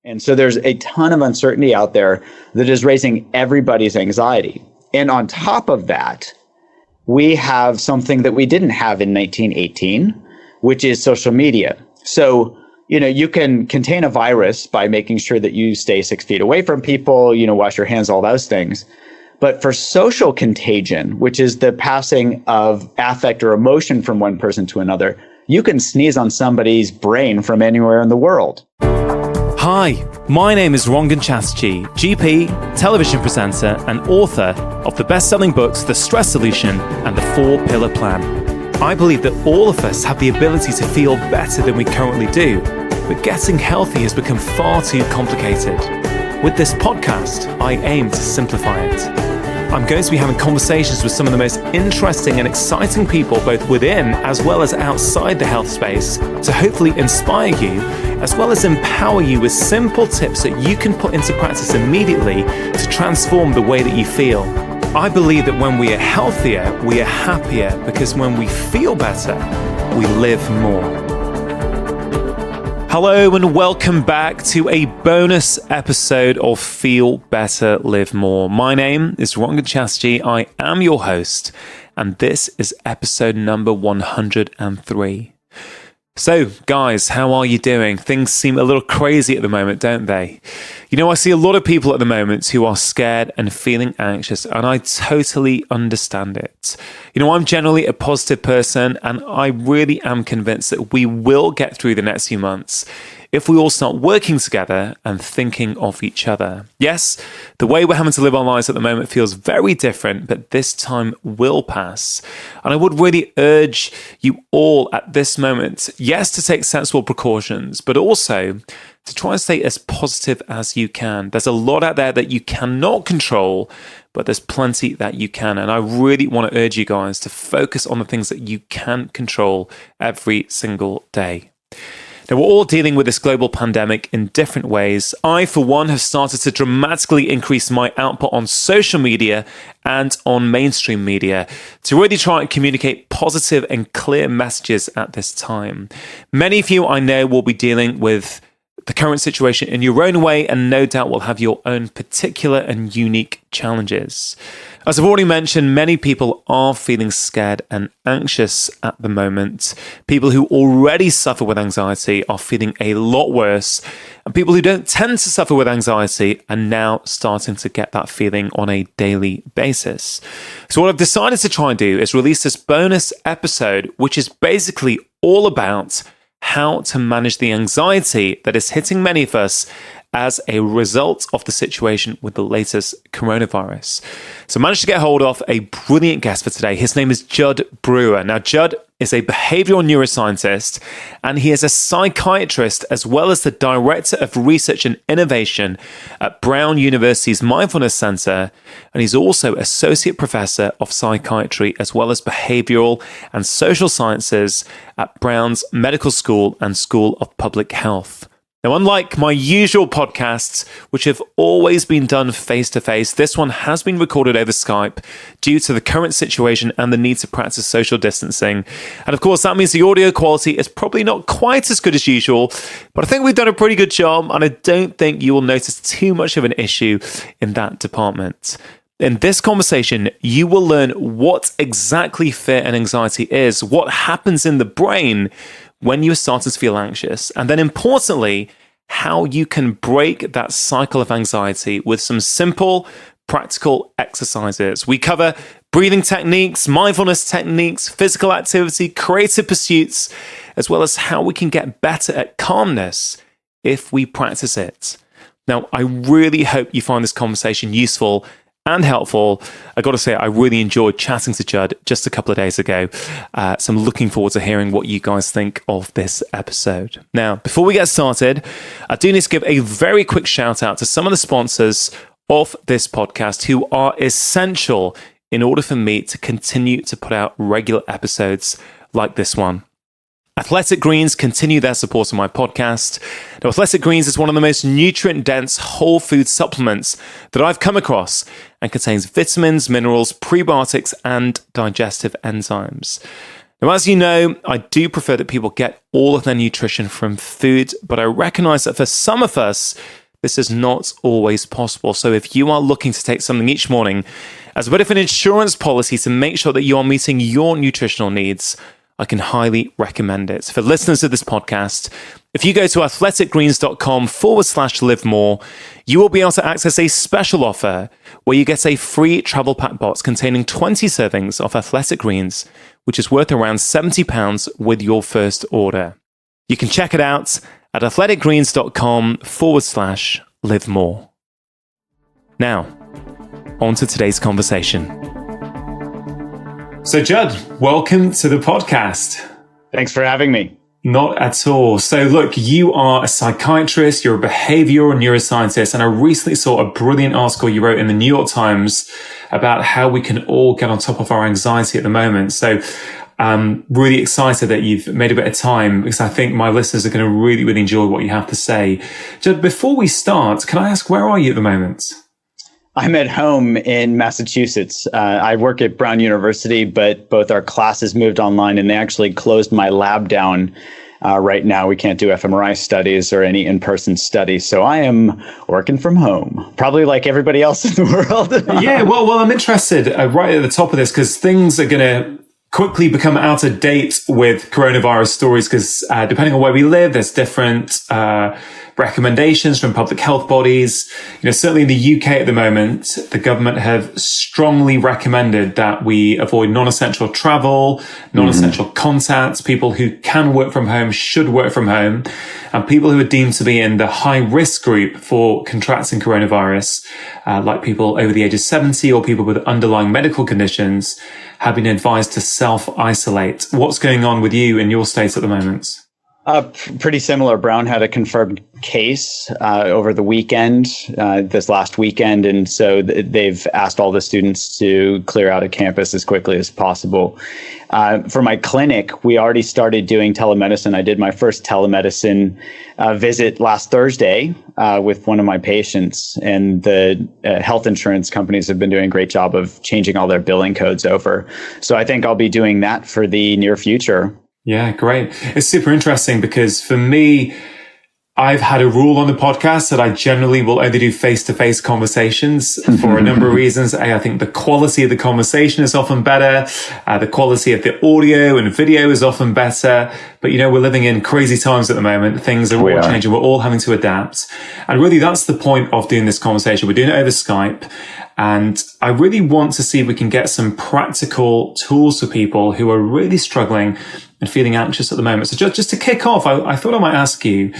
And so there's a ton of uncertainty out there that is raising everybody's anxiety. And on top of that, we have something that we didn't have in 1918, which is social media. So, you can contain a virus by making sure that you stay 6 feet away from people, wash your hands, all those things. But for social contagion, which is the passing of affect or emotion from one person to another, you can sneeze on somebody's brain from anywhere in the world. Hi, my name is Rangan Chatterjee, GP, television presenter, and author of the best-selling books The Stress Solution and The 4-Pillar Plan. I believe that all of us have the ability to feel better than we currently do, but getting healthy has become far too complicated. With this podcast, I aim to simplify it. I'm going to be having conversations with some of the most interesting and exciting people both within as well as outside the health space to hopefully inspire you as well as empower you with simple tips that you can put into practice immediately to transform the way that you feel. I believe that when we are healthier, we are happier because when we feel better, we live more. Hello and welcome back to a bonus episode of Feel Better, Live More. My name is Rangan Chatterjee. I am your host, and this is episode number 103. So, guys, how are you doing? Things seem a little crazy at the moment, don't they? I see a lot of people at the moment who are scared and feeling anxious, and I totally understand it. I'm generally a positive person, and I really am convinced that we will get through the next few months if we all start working together and thinking of each other. Yes, the way we're having to live our lives at the moment feels very different, but this time will pass. And I would really urge you all at this moment, yes, to take sensible precautions, but also to try and stay as positive as you can. There's a lot out there that you cannot control, but there's plenty that you can. And I really want to urge you guys to focus on the things that you can control every single day. Now, we're all dealing with this global pandemic in different ways. I, for one, have started to dramatically increase my output on social media and on mainstream media to really try and communicate positive and clear messages at this time. Many of you I know will be dealing with the current situation in your own way and no doubt will have your own particular and unique challenges. As I've already mentioned, many people are feeling scared and anxious at the moment. People who already suffer with anxiety are feeling a lot worse, and people who don't tend to suffer with anxiety are now starting to get that feeling on a daily basis. So what I've decided to try and do is release this bonus episode, which is basically all about how to manage the anxiety that is hitting many of us as a result of the situation with the latest coronavirus. So I managed to get hold of a brilliant guest for today. His name is Judd Brewer. Now, Judd is a behavioral neuroscientist, and he is a psychiatrist as well as the director of research and innovation at Brown University's Mindfulness Center. And he's also associate professor of psychiatry as well as behavioral and social sciences at Brown's Medical School and School of Public Health. Now, unlike my usual podcasts, which have always been done face-to-face, this one has been recorded over Skype due to the current situation and the need to practice social distancing. And of course, that means the audio quality is probably not quite as good as usual, but I think we've done a pretty good job, and I don't think you will notice too much of an issue in that department. In this conversation, you will learn what exactly fear and anxiety is, what happens in the brain when you're starting to feel anxious, and then importantly, how you can break that cycle of anxiety with some simple, practical exercises. We cover breathing techniques, mindfulness techniques, physical activity, creative pursuits, as well as how we can get better at calmness if we practice it. Now, I really hope you find this conversation useful and helpful. I got to say, I really enjoyed chatting to Judd just a couple of days ago. So I'm looking forward to hearing what you guys think of this episode. Now, before we get started, I do need to give a very quick shout out to some of the sponsors of this podcast who are essential in order for me to continue to put out regular episodes like this one. Athletic Greens continue their support of my podcast. Now, Athletic Greens is one of the most nutrient-dense whole food supplements that I've come across and contains vitamins, minerals, prebiotics, and digestive enzymes. Now, as you know, I do prefer that people get all of their nutrition from food, but I recognize that for some of us, this is not always possible. So if you are looking to take something each morning as a bit of an insurance policy to make sure that you are meeting your nutritional needs, I can highly recommend it. For listeners of this podcast, if you go to athleticgreens.com/live more, you will be able to access a special offer where you get a free travel pack box containing 20 servings of Athletic Greens, which is worth around £70 with your first order. You can check it out at athleticgreens.com/live more. Now, on to today's conversation. So Judd, welcome to the podcast. Thanks for having me. Not at all. So look, you are a psychiatrist, you're a behavioral neuroscientist, and I recently saw a brilliant article you wrote in the New York Times about how we can all get on top of our anxiety at the moment. So I'm really excited that you've made a bit of time because I think my listeners are going to really, really enjoy what you have to say. Judd, before we start, can I ask, where are you at the moment? I'm at home in Massachusetts. I work at Brown University, but both our classes moved online and they actually closed my lab down. Right now, we can't do fMRI studies or any in-person studies. So I am working from home, probably like everybody else in the world. Yeah, well, I'm interested right at the top of this because things are going to quickly become out of date with coronavirus stories because depending on where we live, there's different recommendations from public health bodies. You know, certainly in the UK at the moment, the government have strongly recommended that we avoid non-essential travel, non-essential contacts. People who can work from home should work from home. And people who are deemed to be in the high risk group for contracting coronavirus, like people over the age of 70 or people with underlying medical conditions, have been advised to self-isolate. What's going on with you in your state at the moment? Pretty similar. Brown had a confirmed case over the weekend, this last weekend. And so they've asked all the students to clear out of campus as quickly as possible. For my clinic, we already started doing telemedicine. I did my first telemedicine visit last Thursday with one of my patients. And the health insurance companies have been doing a great job of changing all their billing codes over. So I think I'll be doing that for the near future. Yeah, great. It's super interesting because for me, I've had a rule on the podcast that I generally will only do face-to-face conversations for a number of reasons. I think the quality of the conversation is often better. The quality of the audio and video is often better. But, you know, we're living in crazy times at the moment. Things are all changing. We're all having to adapt. And really, that's the point of doing this conversation. We're doing it over Skype. And I really want to see if we can get some practical tools for people who are really struggling and feeling anxious at the moment. So just to kick off, I thought I might ask you,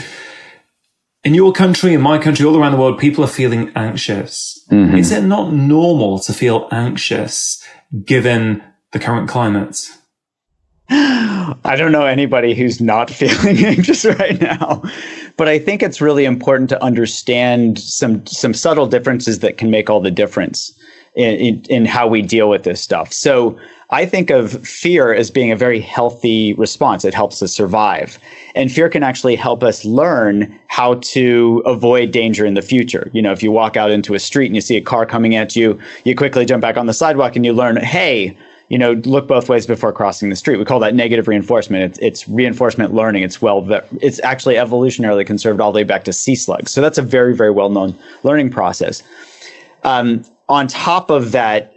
in your country, in my country, all around the world, people are feeling anxious. Is it not normal to feel anxious given the current climate? I don't know anybody who's not feeling anxious right now, but I think it's really important to understand some subtle differences that can make all the difference in how we deal with this stuff. So I think of fear as being a very healthy response. It helps us survive. And fear can actually help us learn how to avoid danger in the future. You know, if you walk out into a street and you see a car coming at you, you quickly jump back on the sidewalk and you learn, hey, you know, look both ways before crossing the street. We call that negative reinforcement. It's reinforcement learning. It's actually evolutionarily conserved all the way back to sea slugs. So that's a very, very well-known learning process. On top of that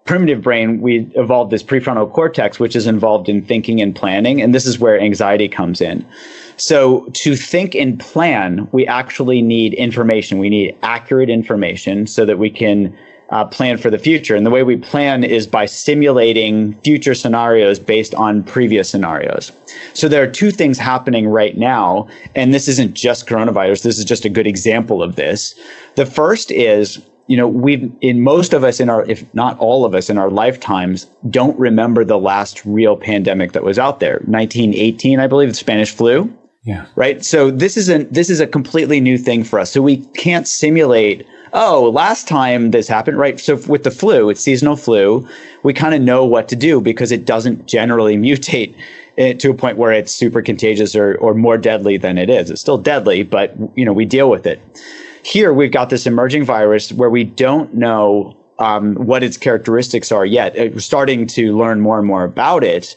primitive brain, we evolved this prefrontal cortex, which is involved in thinking and planning. And this is where anxiety comes in. So to think and plan, we actually need information. We need accurate information so that we can plan for the future. And the way we plan is by simulating future scenarios based on previous scenarios. So there are two things happening right now, and this isn't just coronavirus. This is just a good example of this. The first is, you know, most of us if not all of us in our lifetimes, don't remember the last real pandemic that was out there. 1918, I believe, the Spanish flu. Yeah. Right. So this is a completely new thing for us. So we can't simulate, oh, last time this happened, right? So with the flu, it's seasonal flu. We kind of know what to do because it doesn't generally mutate to a point where it's super contagious or more deadly than it is. It's still deadly, but, you know, we deal with it. Here, we've got this emerging virus where we don't know what its characteristics are yet. We're starting to learn more and more about it.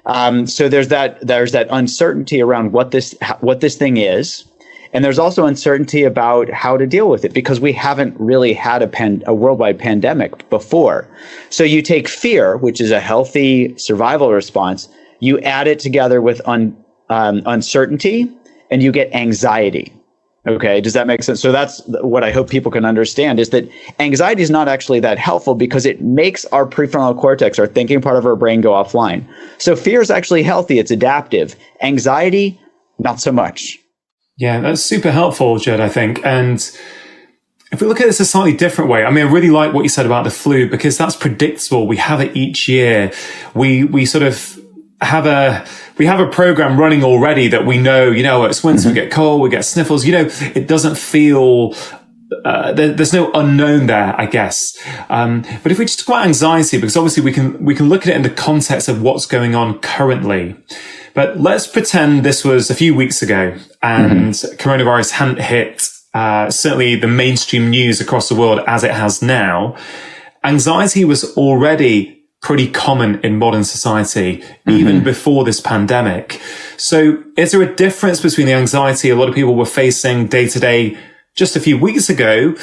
So there's that uncertainty around what this thing is. And there's also uncertainty about how to deal with it because we haven't really had a worldwide pandemic before. So you take fear, which is a healthy survival response, you add it together with uncertainty, and you get anxiety. Okay, does that make sense? So that's what I hope people can understand is that anxiety is not actually that helpful because it makes our prefrontal cortex, our thinking part of our brain, go offline. So fear is actually healthy. It's adaptive. Anxiety, not so much. Yeah, that's super helpful, Jed, I think. And if we look at this a slightly different way, I mean, I really like what you said about the flu because that's predictable. We have it each year. We sort of have a program running already that we know, it's winter, we get cold, we get sniffles, it doesn't feel, there's no unknown there, I guess. But if we just talk about anxiety, because obviously we can look at it in the context of what's going on currently. But let's pretend this was a few weeks ago and coronavirus hadn't hit, certainly the mainstream news across the world as it has now. Anxiety was already pretty common in modern society, even before this pandemic. So is there a difference between the anxiety a lot of people were facing day to day just a few weeks ago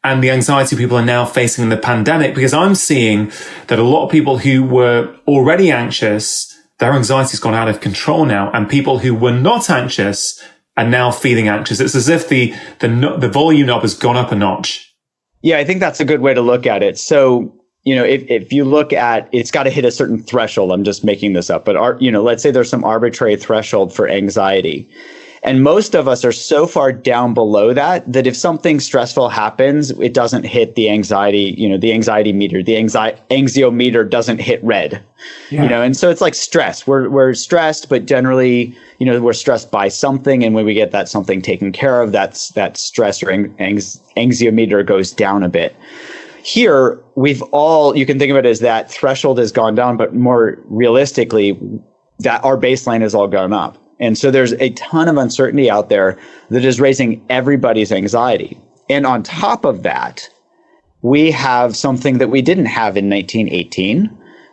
and the anxiety people are now facing in the pandemic? Because I'm seeing that a lot of people who were already anxious, their anxiety's gone out of control now, and people who were not anxious are now feeling anxious. It's as if the volume knob has gone up a notch. Yeah, I think that's a good way to look at it. So, if you look at, it's got to hit a certain threshold. I'm just making this up, but let's say there's some arbitrary threshold for anxiety. And most of us are so far down below that if something stressful happens, it doesn't hit the anxiety, the anxiety meter, the anxiometer doesn't hit red, and so it's like stress. We're stressed, but generally, we're stressed by something. And when we get that something taken care of, that stress or anxiometer goes down a bit. Here, you can think of it as that threshold has gone down, but more realistically, that our baseline has all gone up. And so there's a ton of uncertainty out there that is raising everybody's anxiety. And on top of that, we have something that we didn't have in 1918,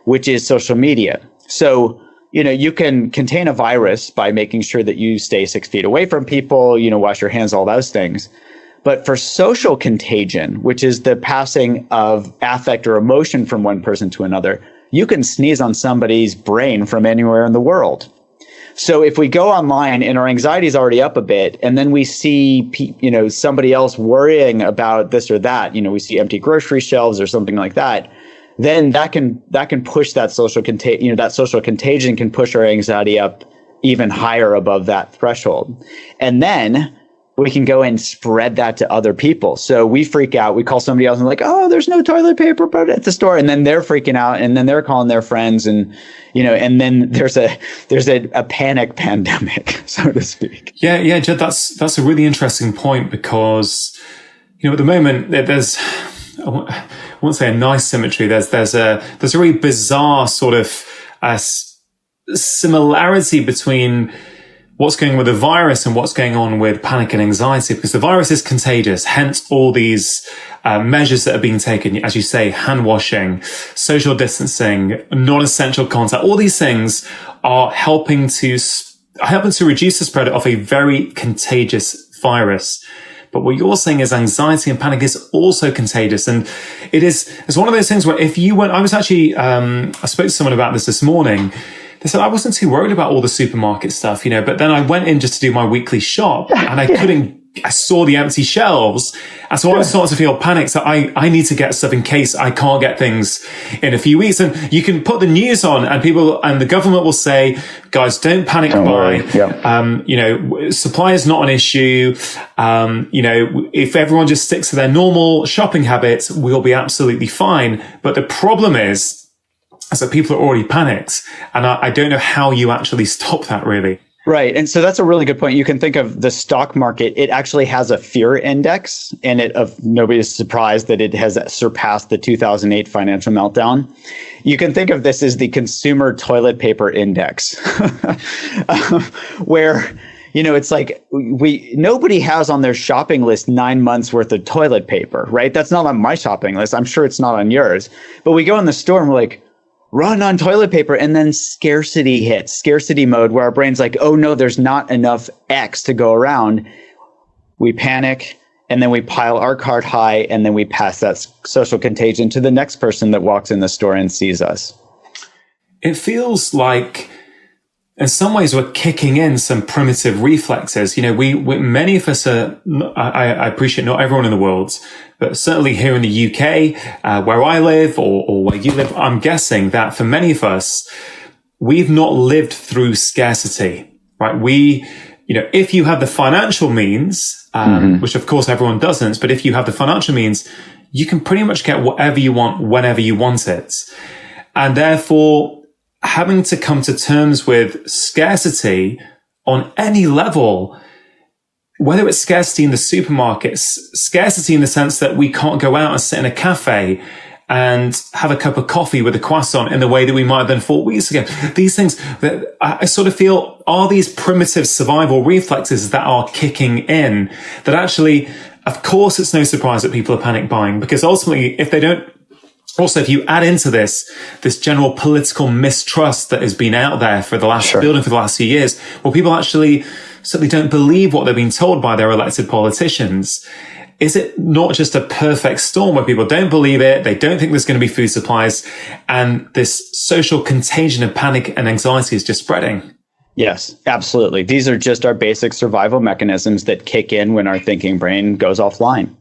which is social media. So, you can contain a virus by making sure that you stay 6 feet away from people, wash your hands, all those things. But for social contagion, which is the passing of affect or emotion from one person to another, you can sneeze on somebody's brain from anywhere in the world. So if we go online and our anxiety is already up a bit, and then we see, somebody else worrying about this or that, we see empty grocery shelves or something like that, then that can push that social contagion. That social contagion can push our anxiety up even higher above that threshold, and then we can go and spread that to other people. So we freak out. We call somebody else and like, oh, there's no toilet paper at the store. And then they're freaking out. And then they're calling their friends. And, and then there's a panic pandemic, so to speak. Yeah, Jed, that's a really interesting point because, at the moment there's, I won't say a nice symmetry. There's a really bizarre sort of similarity between what's going on with the virus and what's going on with panic and anxiety, because the virus is contagious, hence all these measures that are being taken, as you say, hand washing, social distancing, non-essential contact, all these things are helping to reduce the spread of a very contagious virus. But what you're saying is anxiety and panic is also contagious. And it's one of those things where if you went, I spoke to someone about this morning. They said, I wasn't too worried about all the supermarket stuff, but then I went in just to do my weekly shop and I saw the empty shelves. And so I was starting to feel panicked. So I need to get stuff in case I can't get things in a few weeks. And you can put the news on and the government will say, guys, don't panic buy. Supply is not an issue. If everyone just sticks to their normal shopping habits, we'll be absolutely fine. But the problem is that people are already panicked. And I don't know how you actually stop that, really. Right. And so that's a really good point. You can think of the stock market. It actually has a fear index, and nobody's surprised that it has surpassed the 2008 financial meltdown. You can think of this as the consumer toilet paper index, where, it's like nobody has on their shopping list 9 months worth of toilet paper, right? That's not on my shopping list. I'm sure it's not on yours. But we go in the store and we're like, run on toilet paper. And then scarcity hits, scarcity mode, where our brain's like, oh no, there's not enough X to go around. We panic, and then we pile our cart high, and then we pass that social contagion to the next person that walks in the store and sees us. It feels like in some ways we're kicking in some primitive reflexes. You know, we many of us are, I appreciate not everyone in the world, but certainly here in the UK, where I live or where you live, I'm guessing that for many of us, we've not lived through scarcity, right? If you have the financial means, which of course everyone doesn't, but if you have the financial means, you can pretty much get whatever you want, whenever you want it. And therefore, having to come to terms with scarcity on any level, whether it's scarcity in the supermarkets, scarcity in the sense that we can't go out and sit in a cafe and have a cup of coffee with a croissant in the way that we might have done 4 weeks ago. These things that I sort of feel are these primitive survival reflexes that are kicking in, that actually, of course, it's no surprise that people are panic buying, because ultimately, if they don't, also, if you add into this general political mistrust that has been out there for the last building for the last few years, well, people actually certainly don't believe what they're being told by their elected politicians. Is it not just a perfect storm where people don't believe it, they don't think there's going to be food supplies, and this social contagion of panic and anxiety is just spreading? Yes, absolutely. These are just our basic survival mechanisms that kick in when our thinking brain goes offline.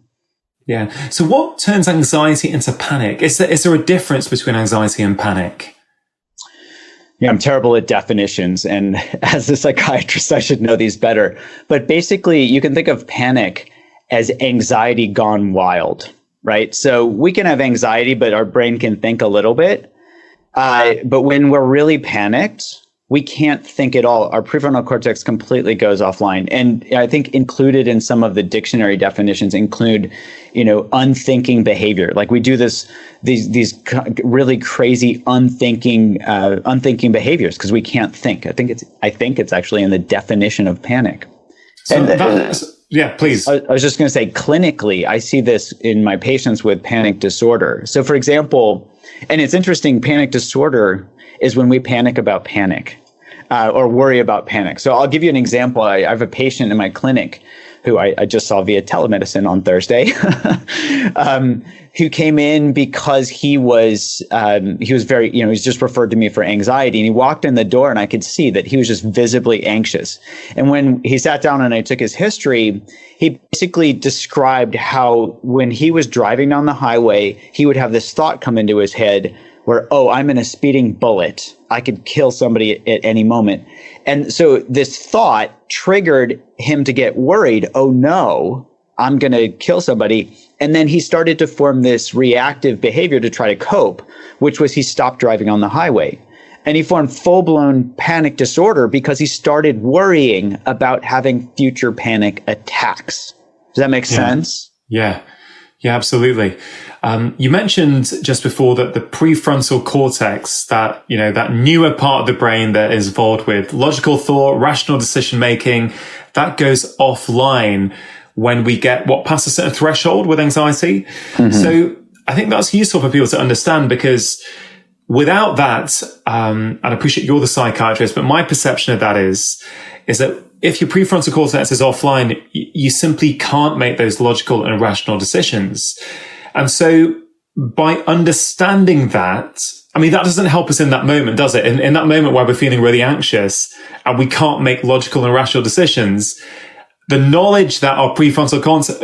Yeah. So what turns anxiety into panic? Is there a difference between anxiety and panic? Yeah, I'm terrible at definitions, and as a psychiatrist, I should know these better. But basically, you can think of panic as anxiety gone wild, right? So we can have anxiety, but our brain can think a little bit. But when we're really panicked, we can't think at all. Our prefrontal cortex completely goes offline. And I think included in some of the dictionary definitions include, unthinking behavior. Like we do these really crazy unthinking behaviors because we can't think. I think it's actually in the definition of panic. So yeah, please. I was just going to say, clinically, I see this in my patients with panic disorder. So for example, and it's interesting, panic disorder is when we panic about panic or worry about panic. So I'll give you an example. I have a patient in my clinic who I just saw via telemedicine on Thursday, who came in because he was very, he's just referred to me for anxiety. And he walked in the door and I could see that he was just visibly anxious. And when he sat down and I took his history, he basically described how when he was driving down the highway, he would have this thought come into his head where, oh, I'm in a speeding bullet. I could kill somebody at any moment. And so this thought triggered him to get worried. Oh no, I'm going to kill somebody. And then he started to form this reactive behavior to try to cope, which was he stopped driving on the highway. And he formed full-blown panic disorder because he started worrying about having future panic attacks. Does that make sense? Yeah, absolutely. You mentioned just before that the prefrontal cortex, that newer part of the brain that is involved with logical thought, rational decision making, that goes offline when we get past a certain threshold with anxiety. Mm-hmm. So I think that's useful for people to understand, because without that, and I appreciate you're the psychiatrist, but my perception of that is that if your prefrontal cortex is offline, you simply can't make those logical and rational decisions. And so by understanding that, that doesn't help us in that moment, does it? In that moment where we're feeling really anxious and we can't make logical and rational decisions, the knowledge that our prefrontal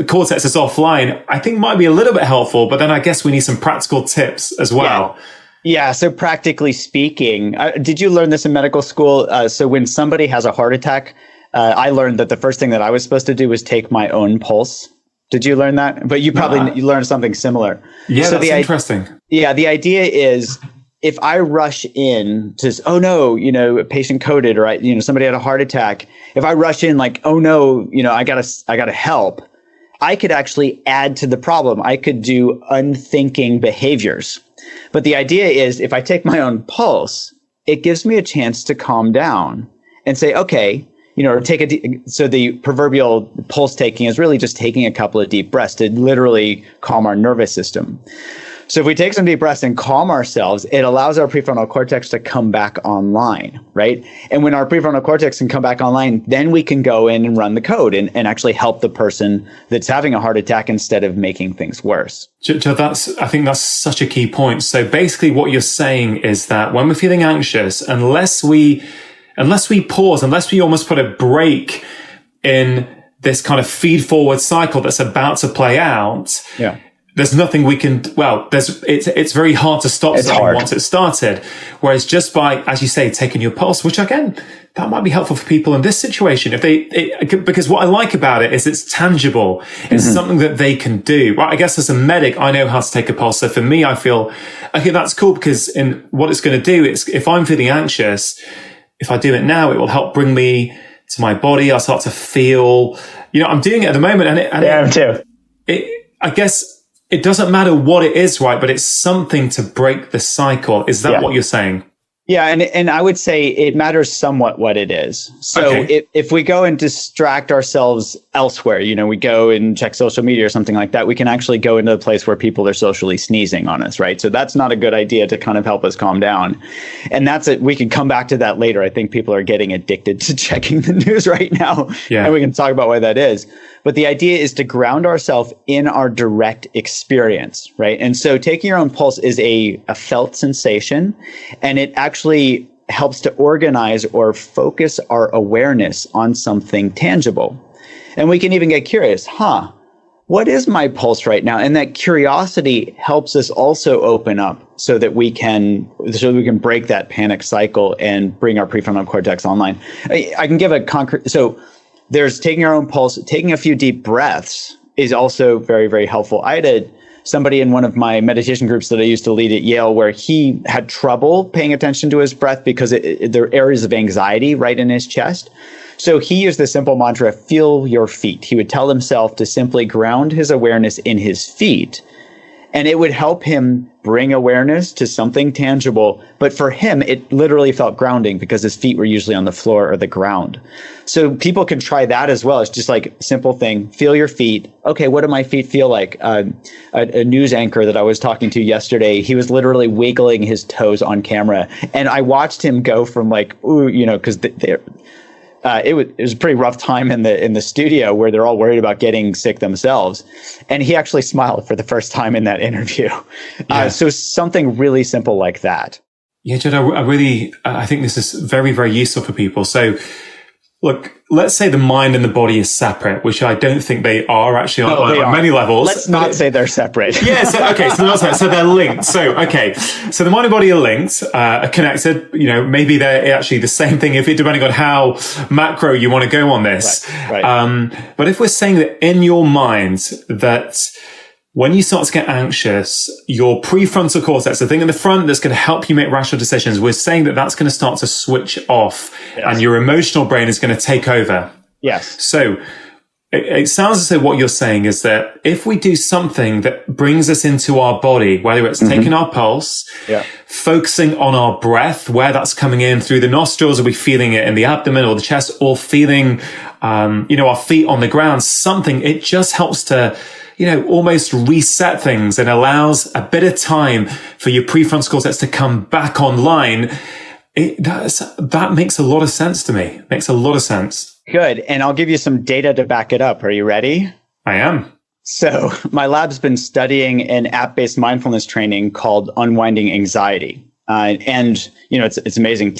cortex is offline, I think might be a little bit helpful, but then I guess we need some practical tips as well. Yeah. So practically speaking, did you learn this in medical school? So when somebody has a heart attack, I learned that the first thing that I was supposed to do was take my own pulse. Did you learn that? But you probably you learned something similar. Yeah, so that's interesting. Yeah, the idea is if I rush in to, oh no, a patient coded, or somebody had a heart attack. If I rush in like, oh no, I gotta help, I could actually add to the problem. I could do unthinking behaviors. But the idea is if I take my own pulse, it gives me a chance to calm down and say, okay, or so the proverbial pulse taking is really just taking a couple of deep breaths to literally calm our nervous system. So if we take some deep breaths and calm ourselves, it allows our prefrontal cortex to come back online, right? And when our prefrontal cortex can come back online, then we can go in and run the code and actually help the person that's having a heart attack instead of making things worse. Joe, I think that's such a key point. So basically what you're saying is that when we're feeling anxious, unless we pause, unless we almost put a break in this kind of feed forward cycle that's about to play out, there's nothing we can, it's very hard to stop something once it's started. Whereas just by, as you say, taking your pulse, which again, that might be helpful for people in this situation. Because what I like about it is it's tangible. It's something that they can do. Right? I guess as a medic, I know how to take a pulse. So for me, I feel, okay, that's cool, because in what it's going to do is if I'm feeling anxious, if I do it now, it will help bring me to my body. I'll start to feel, I'm doing it at the moment. Me too. I guess it doesn't matter what it is, right? But it's something to break the cycle. Is that what you're saying? Yeah. And I would say it matters somewhat what it is. So if we go and distract ourselves elsewhere, we go and check social media or something like that, we can actually go into a place where people are socially sneezing on us, right? So that's not a good idea to kind of help us calm down. And that's it. We can come back to that later. I think people are getting addicted to checking the news right now. Yeah. And we can talk about why that is. But the idea is to ground ourselves in our direct experience, right? And so taking your own pulse is a felt sensation, and it actually helps to organize or focus our awareness on something tangible. And we can even get curious, what is my pulse right now? And that curiosity helps us also open up so that we can break that panic cycle and bring our prefrontal cortex online. I can give a concrete, so there's taking our own pulse, taking a few deep breaths is also very, very helpful. I had somebody in one of my meditation groups that I used to lead at Yale where he had trouble paying attention to his breath because there are areas of anxiety right in his chest. So he used the simple mantra, feel your feet. He would tell himself to simply ground his awareness in his feet, and it would help him bring awareness to something tangible. But for him, it literally felt grounding because his feet were usually on the floor or the ground. So people can try that as well. It's just like a simple thing. Feel your feet. Okay, what do my feet feel like? A news anchor that I was talking to yesterday, he was literally wiggling his toes on camera. And I watched him go from like, because it was a pretty rough time in the studio where they're all worried about getting sick themselves. And he actually smiled for the first time in that interview. So something really simple like that. Yeah, Jed, I think this is very, very useful for people. So look, let's say the mind and the body is separate, which I don't think they are actually on many levels. Let's not say they're separate. Yeah. So they're linked. So the mind and body are linked, are connected. Maybe they're actually the same thing depending on how macro you want to go on this. Right. But if we're saying that in your mind that when you start to get anxious, your prefrontal cortex, the thing in the front that's going to help you make rational decisions, we're saying that that's going to start to switch off and your emotional brain is going to take over. Yes. So it sounds as though what you're saying is that if we do something that brings us into our body, whether it's taking our pulse, focusing on our breath, where that's coming in through the nostrils, are we feeling it in the abdomen or the chest, or feeling, our feet on the ground, it just helps to almost reset things and allows a bit of time for your prefrontal cortex to come back online. That makes a lot of sense to me. Makes a lot of sense. Good. And I'll give you some data to back it up. Are you ready? I am. So my lab's been studying an app-based mindfulness training called Unwinding Anxiety. It's amazing.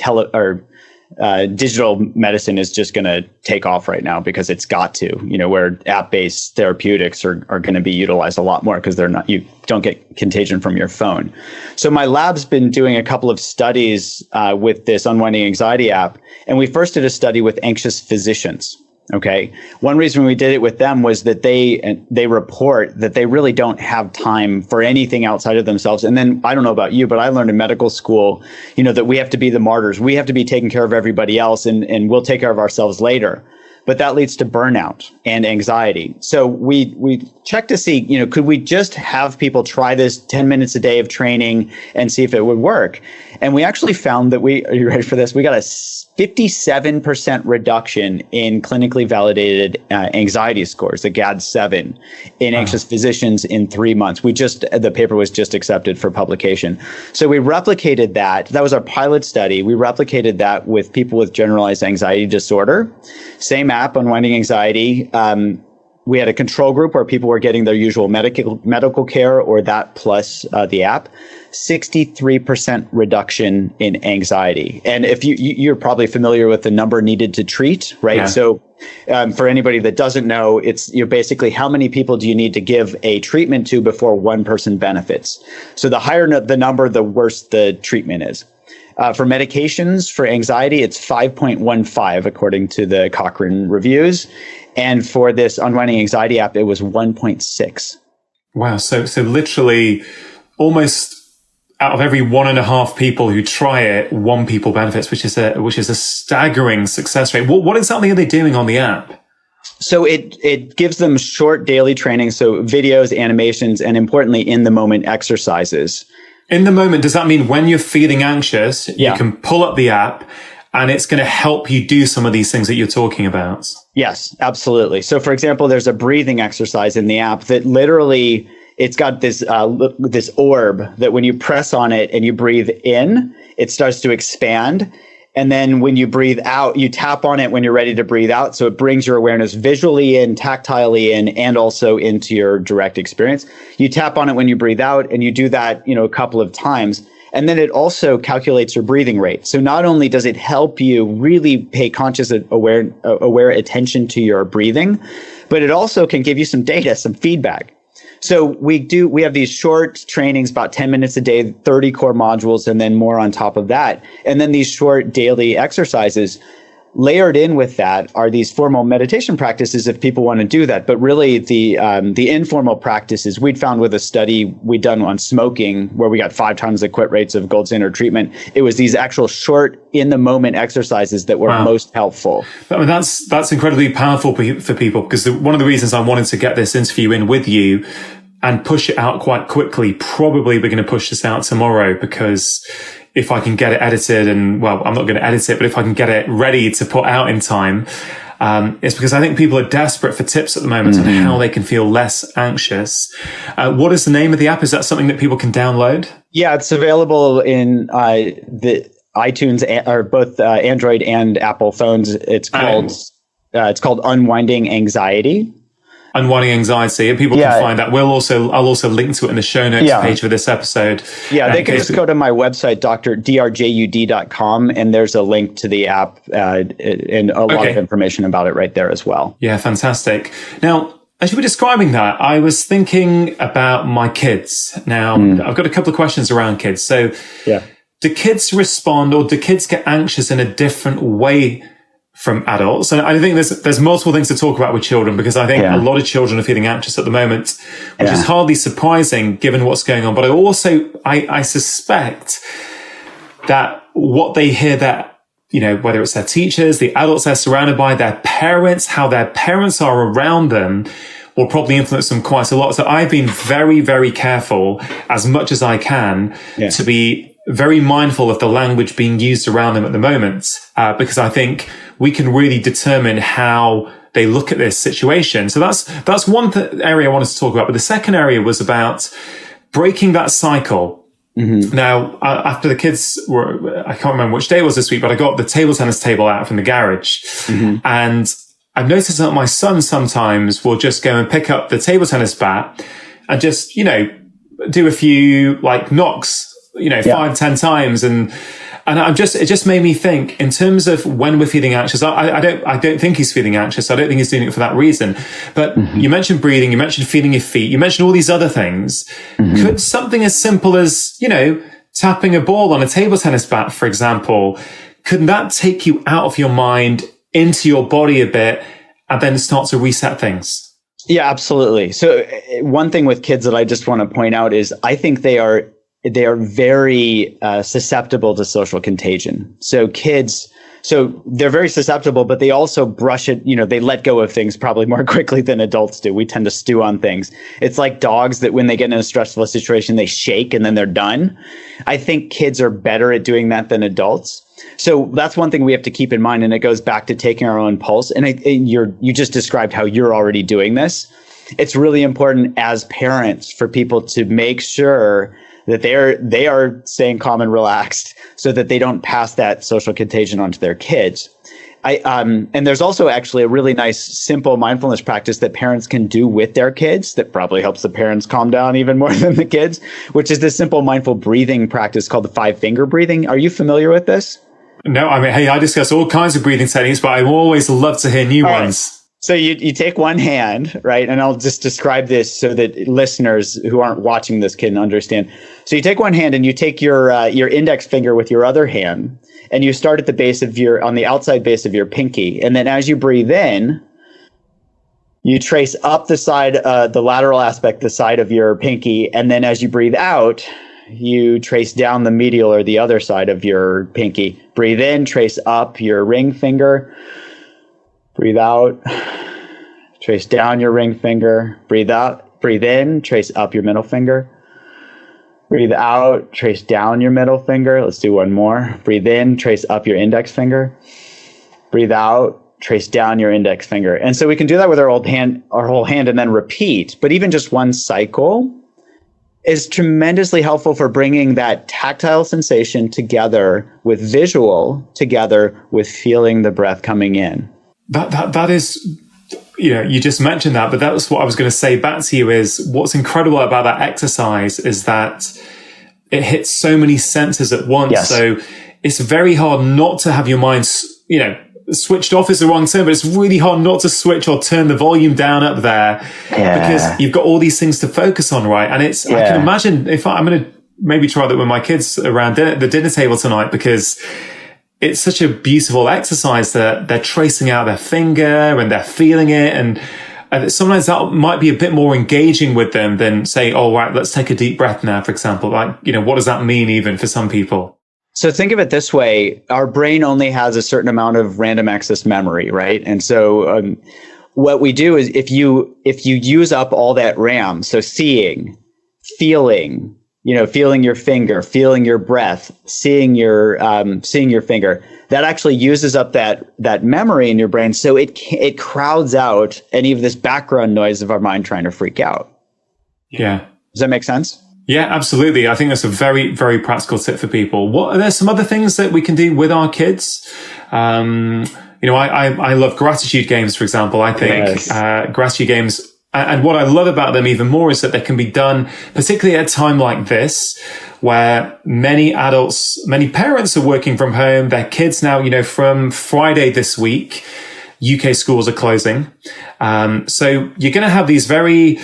Digital medicine is just going to take off right now because it's got to, where app-based therapeutics are going to be utilized a lot more because you don't get contagion from your phone. So my lab's been doing a couple of studies with this Unwinding Anxiety app. And we first did a study with anxious physicians. Okay. One reason we did it with them was that they report that they really don't have time for anything outside of themselves. And then I don't know about you, but I learned in medical school, that we have to be the martyrs. We have to be taking care of everybody else and we'll take care of ourselves later. but that leads to burnout and anxiety. So we checked to see, could we just have people try this 10 minutes a day of training and see if it would work? And we actually found that are you ready for this? We got a 57% reduction in clinically validated anxiety scores, the GAD-7, in anxious physicians in 3 months. The paper was just accepted for publication. So we replicated that. That was our pilot study. We replicated that with people with generalized anxiety disorder. Same app, Unwinding Anxiety. We had a control group where people were getting their usual medical care or that plus the app. 63% reduction in anxiety. And if you're probably familiar with the number needed to treat, right? Yeah. So for anybody that doesn't know, it's basically how many people do you need to give a treatment to before one person benefits? So the higher the number, the worse the treatment is. For medications for anxiety, it's 5.15 according to the Cochrane reviews. And for this Unwinding Anxiety app, it was 1.6. Wow. So literally almost out of every 1.5 people who try it, 1 people benefits, which is a staggering success rate. What exactly are they doing on the app? So it gives them short daily training, so videos, animations, and importantly, in the moment exercises. In the moment, does that mean when you're feeling anxious, you can pull up the app and it's going to help you do some of these things that you're talking about? Yes, absolutely. So for example, there's a breathing exercise in the app that literally, it's got this orb that when you press on it and you breathe in, it starts to expand. And then when you breathe out, you tap on it when you're ready to breathe out. So it brings your awareness visually in, tactilely in, and also into your direct experience. You tap on it when you breathe out, and you do that, a couple of times. And then it also calculates your breathing rate. So not only does it help you really pay conscious, aware attention to your breathing, but it also can give you some data, some feedback. So we have these short trainings, about 10 minutes a day, 30 core modules, and then more on top of that. And then these short daily exercises. Layered in with that are these formal meditation practices if people want to do that. But really the informal practices we'd found with a study we'd done on smoking where we got 5 times the quit rates of gold standard treatment. It was these actual short in the moment exercises that were most helpful. I mean, that's incredibly powerful for people, because one of the reasons I wanted to get this interview in with you and push it out quite quickly, probably we're going to push this out tomorrow, because if I can get it edited I'm not going to edit it, but if I can get it ready to put out in time, it's because I think people are desperate for tips at the moment on how they can feel less anxious. What is the name of the app? Is that something that people can download? Yeah, it's available in the iTunes or both Android and Apple phones. It's called Unwinding Anxiety. Unwinding Anxiety, and people can find that. I'll also link to it in the show notes page for this episode. Yeah, they can just go to my website, drjud.com, and there's a link to the app and a lot of information about it right there as well. Yeah, fantastic. Now, as you were describing that, I was thinking about my kids. Now, I've got a couple of questions around kids. So, do kids respond, or do kids get anxious in a different way from adults? And I think there's multiple things to talk about with children, because I think a lot of children are feeling anxious at the moment, which is hardly surprising given what's going on. But I suspect that what they hear, that, whether it's their teachers, the adults they're surrounded by, their parents, how their parents are around them, will probably influence them quite a lot. So I've been very, very careful as much as I can to be very mindful of the language being used around them at the moment, because I think we can really determine how they look at this situation. So that's one area I wanted to talk about. But the second area was about breaking that cycle. Now, after the kids I can't remember which day it was this week, but I got the table tennis table out from the garage. And I've noticed that my son sometimes will just go and pick up the table tennis bat and just, do a few knocks, 5-10 times. And it just made me think, in terms of when we're feeling anxious, I don't think he's feeling anxious. I don't think he's doing it for that reason. But you mentioned breathing, you mentioned feeling your feet, you mentioned all these other things. Could something as simple as, tapping a ball on a table tennis bat, for example, could that take you out of your mind into your body a bit and then start to reset things? Yeah, absolutely. So one thing with kids that I just want to point out is I think they are very susceptible to social contagion. So kids, So they're very susceptible, but they also brush it, they let go of things probably more quickly than adults do. We tend to stew on things. It's like dogs that when they get in a stressful situation, they shake and then they're done. I think kids are better at doing that than adults. So that's one thing we have to keep in mind. And it goes back to taking our own pulse. And you just described how you're already doing this. It's really important as parents for people to make sure that they are staying calm and relaxed so that they don't pass that social contagion onto their kids. And there's also actually a really nice, simple mindfulness practice that parents can do with their kids that probably helps the parents calm down even more than the kids, which is this simple mindful breathing practice called the 5-finger breathing. Are you familiar with this? No, I mean, hey, I discuss all kinds of breathing techniques, but I always love to hear new ones. So you take one hand, right? And I'll just describe this so that listeners who aren't watching this can understand. So you take one hand and you take your index finger with your other hand, and you start at the on the outside base of your pinky. And then as you breathe in, you trace up the side, the lateral aspect, the side of your pinky. And then as you breathe out, you trace down the medial or the other side of your pinky. Breathe in, trace up your ring finger. Breathe out, trace down your ring finger. Breathe out, breathe in, trace up your middle finger. Breathe out, trace down your middle finger. Let's do one more. Breathe in, trace up your index finger. Breathe out, trace down your index finger. And so we can do that with our whole hand and then repeat. But even just one cycle is tremendously helpful for bringing that tactile sensation together with visual, together with feeling the breath coming in. That is, you just mentioned that, but that was what I was going to say back to you is what's incredible about that exercise is that it hits so many senses at once. Yes. So it's very hard not to have your mind, switched off is the wrong term, but it's really hard not to switch or turn the volume down up there because you've got all these things to focus on, right? And I can imagine if I'm going to maybe try that with my kids around the dinner table tonight because it's such a beautiful exercise that they're tracing out their finger and they're feeling it. And sometimes that might be a bit more engaging with them than say, oh, right, let's take a deep breath now, for example. Like, what does that mean even for some people? So think of it this way. Our brain only has a certain amount of random access memory, right? And so what we do is if you use up all that RAM, so seeing, feeling, feeling your finger, feeling your breath, seeing your finger, that actually uses up that memory in your brain. So it crowds out any of this background noise of our mind trying to freak out. Yeah. Does that make sense? Yeah, absolutely. I think that's a very, very practical tip for people. Are there some other things that we can do with our kids? I love gratitude games, for example. I think gratitude games. And what I love about them even more is that they can be done, particularly at a time like this, where many parents are working from home. Their kids now, from Friday this week, UK schools are closing. So you're going to have these very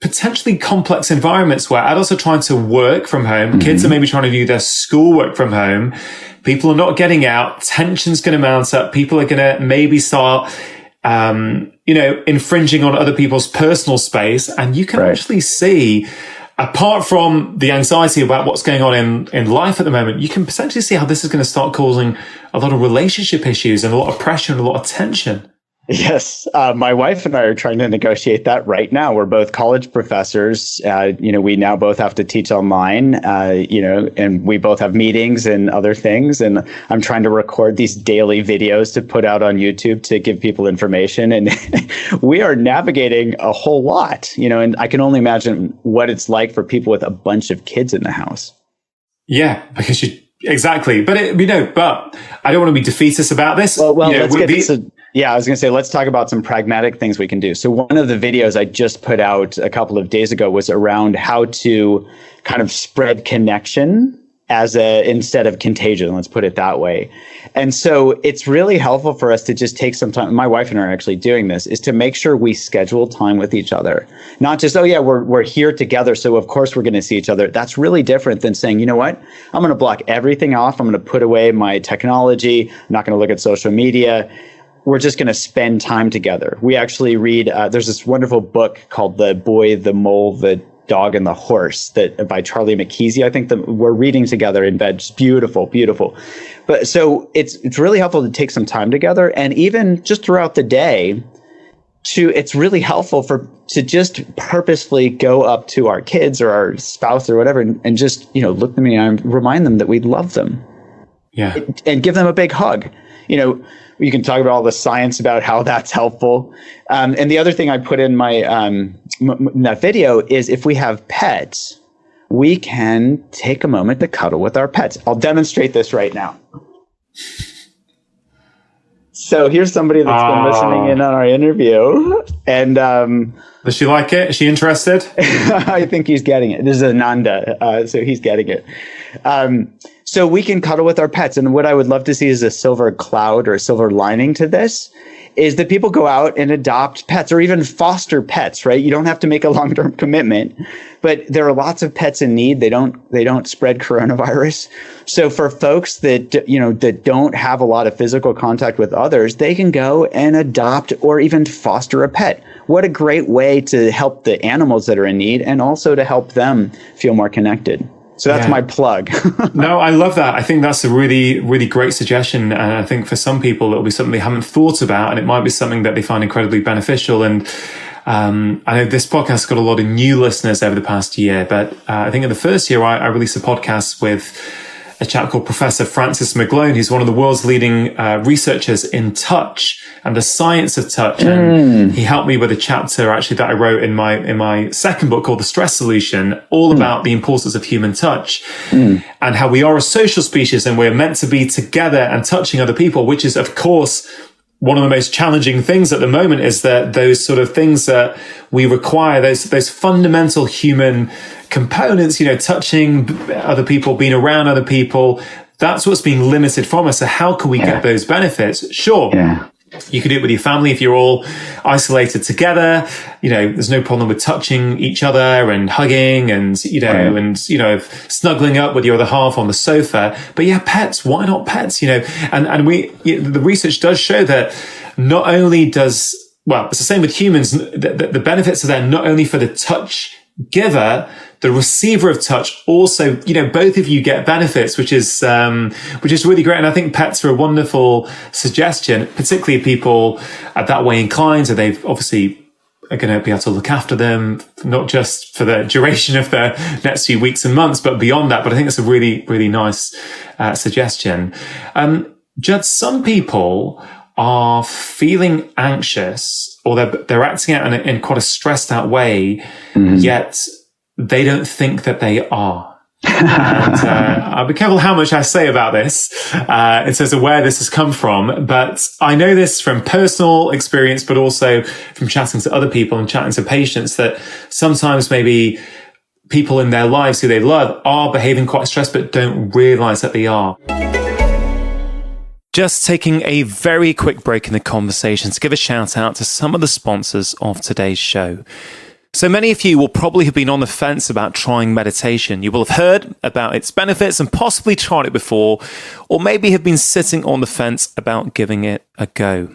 potentially complex environments where adults are trying to work from home. Mm-hmm. Kids are maybe trying to do their schoolwork from home. People are not getting out. Tension's going to mount up. People are going to maybe start infringing on other people's personal space. And you can actually see, apart from the anxiety about what's going on in life at the moment, you can potentially see how this is going to start causing a lot of relationship issues and a lot of pressure and a lot of tension. Yes. My wife and I are trying to negotiate that right now. We're both college professors. We now both have to teach online, and we both have meetings and other things. And I'm trying to record these daily videos to put out on YouTube to give people information. And we are navigating a whole lot, and I can only imagine what it's like for people with a bunch of kids in the house. Yeah, because exactly. But but I don't want to be defeatist about this. Well, let's get this. Yeah, I was going to say, let's talk about some pragmatic things we can do. So one of the videos I just put out a couple of days ago was around how to kind of spread connection instead of contagion, let's put it that way. And so it's really helpful for us to just take some time. My wife and I are actually doing this, is to make sure we schedule time with each other. Not just, we're here together, so of course we're going to see each other. That's really different than saying, you know what, I'm going to block everything off. I'm going to put away my technology. I'm not going to look at social media. We're just going to spend time together. We actually read, there's this wonderful book called The Boy, the Mole, the Dog and the Horse that by Charlie McKeesey. I think we're reading together in bed. It's beautiful, beautiful. But so it's really helpful to take some time together, and even just throughout the day, it's really helpful to just purposefully go up to our kids or our spouse or whatever and just, look them in the eye and remind them that we love them. Yeah. And give them a big hug. You can talk about all the science about how that's helpful. And the other thing I put in my in that video is if we have pets, we can take a moment to cuddle with our pets. I'll demonstrate this right now. So here's somebody that's been listening in on our interview. And does she like it? Is she interested? I think he's getting it. This is Ananda, so he's getting it. So we can cuddle with our pets. And what I would love to see is a silver cloud or a silver lining to this is that people go out and adopt pets or even foster pets, right? You don't have to make a long-term commitment, but there are lots of pets in need. They don't spread coronavirus. So for folks that, that don't have a lot of physical contact with others, they can go and adopt or even foster a pet. What a great way to help the animals that are in need and also to help them feel more connected. So that's my plug. No, I love that. I think that's a really, really great suggestion. And I think for some people, it'll be something they haven't thought about, and it might be something that they find incredibly beneficial. And I know this podcast has got a lot of new listeners over the past year, but I think in the first year, I released a podcast with a chap called Professor Francis McGlone, who's one of the world's leading researchers in touch and the science of touch. And he helped me with a chapter actually that I wrote in my second book called The Stress Solution, all about the importance of human touch and how we are a social species and we're meant to be together and touching other people, which is, of course, one of the most challenging things at the moment is that those sort of things that we require, those fundamental human components, touching other people, being around other people, that's what's being limited from us. So how can we get those benefits? Sure. Yeah. You can do it with your family if you're all isolated together. There's no problem with touching each other and hugging and, snuggling up with your other half on the sofa. But yeah, pets, why not pets? And the research does show that not only it's the same with humans. The benefits are there not only for the touch giver, the receiver of touch also, both of you get benefits, which is really great. And I think pets are a wonderful suggestion, particularly if people are that way inclined. So they've obviously are going to be able to look after them, not just for the duration of the next few weeks and months, but beyond that. But I think it's a really, really nice suggestion. Judd, some people are feeling anxious or they're acting out in quite a stressed out way, yet they don't think that they are. And I'll be careful how much I say about this in terms of where this has come from. But I know this from personal experience, but also from chatting to other people and chatting to patients that sometimes maybe people in their lives who they love are behaving quite stressed, but don't realize that they are. Just taking a very quick break in the conversation to give a shout out to some of the sponsors of today's show. So many of you will probably have been on the fence about trying meditation. You will have heard about its benefits and possibly tried it before, or maybe have been sitting on the fence about giving it a go.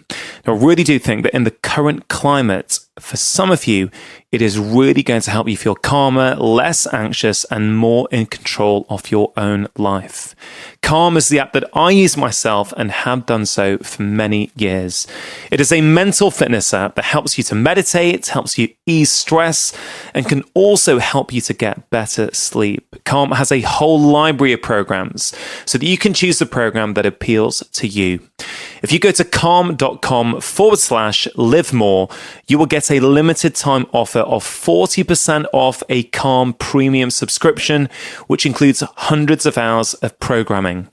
Now, I really do think that in the current climate, for some of you, it is really going to help you feel calmer, less anxious, and more in control of your own life. Calm is the app that I use myself and have done so for many years. It is a mental fitness app that helps you to meditate, helps you ease stress, and can also help you to get better sleep. Calm has a whole library of programs so that you can choose the program that appeals to you. If you go to calm.com/live more, you will get a limited time offer of 40% off a Calm premium subscription, which includes hundreds of hours of programming.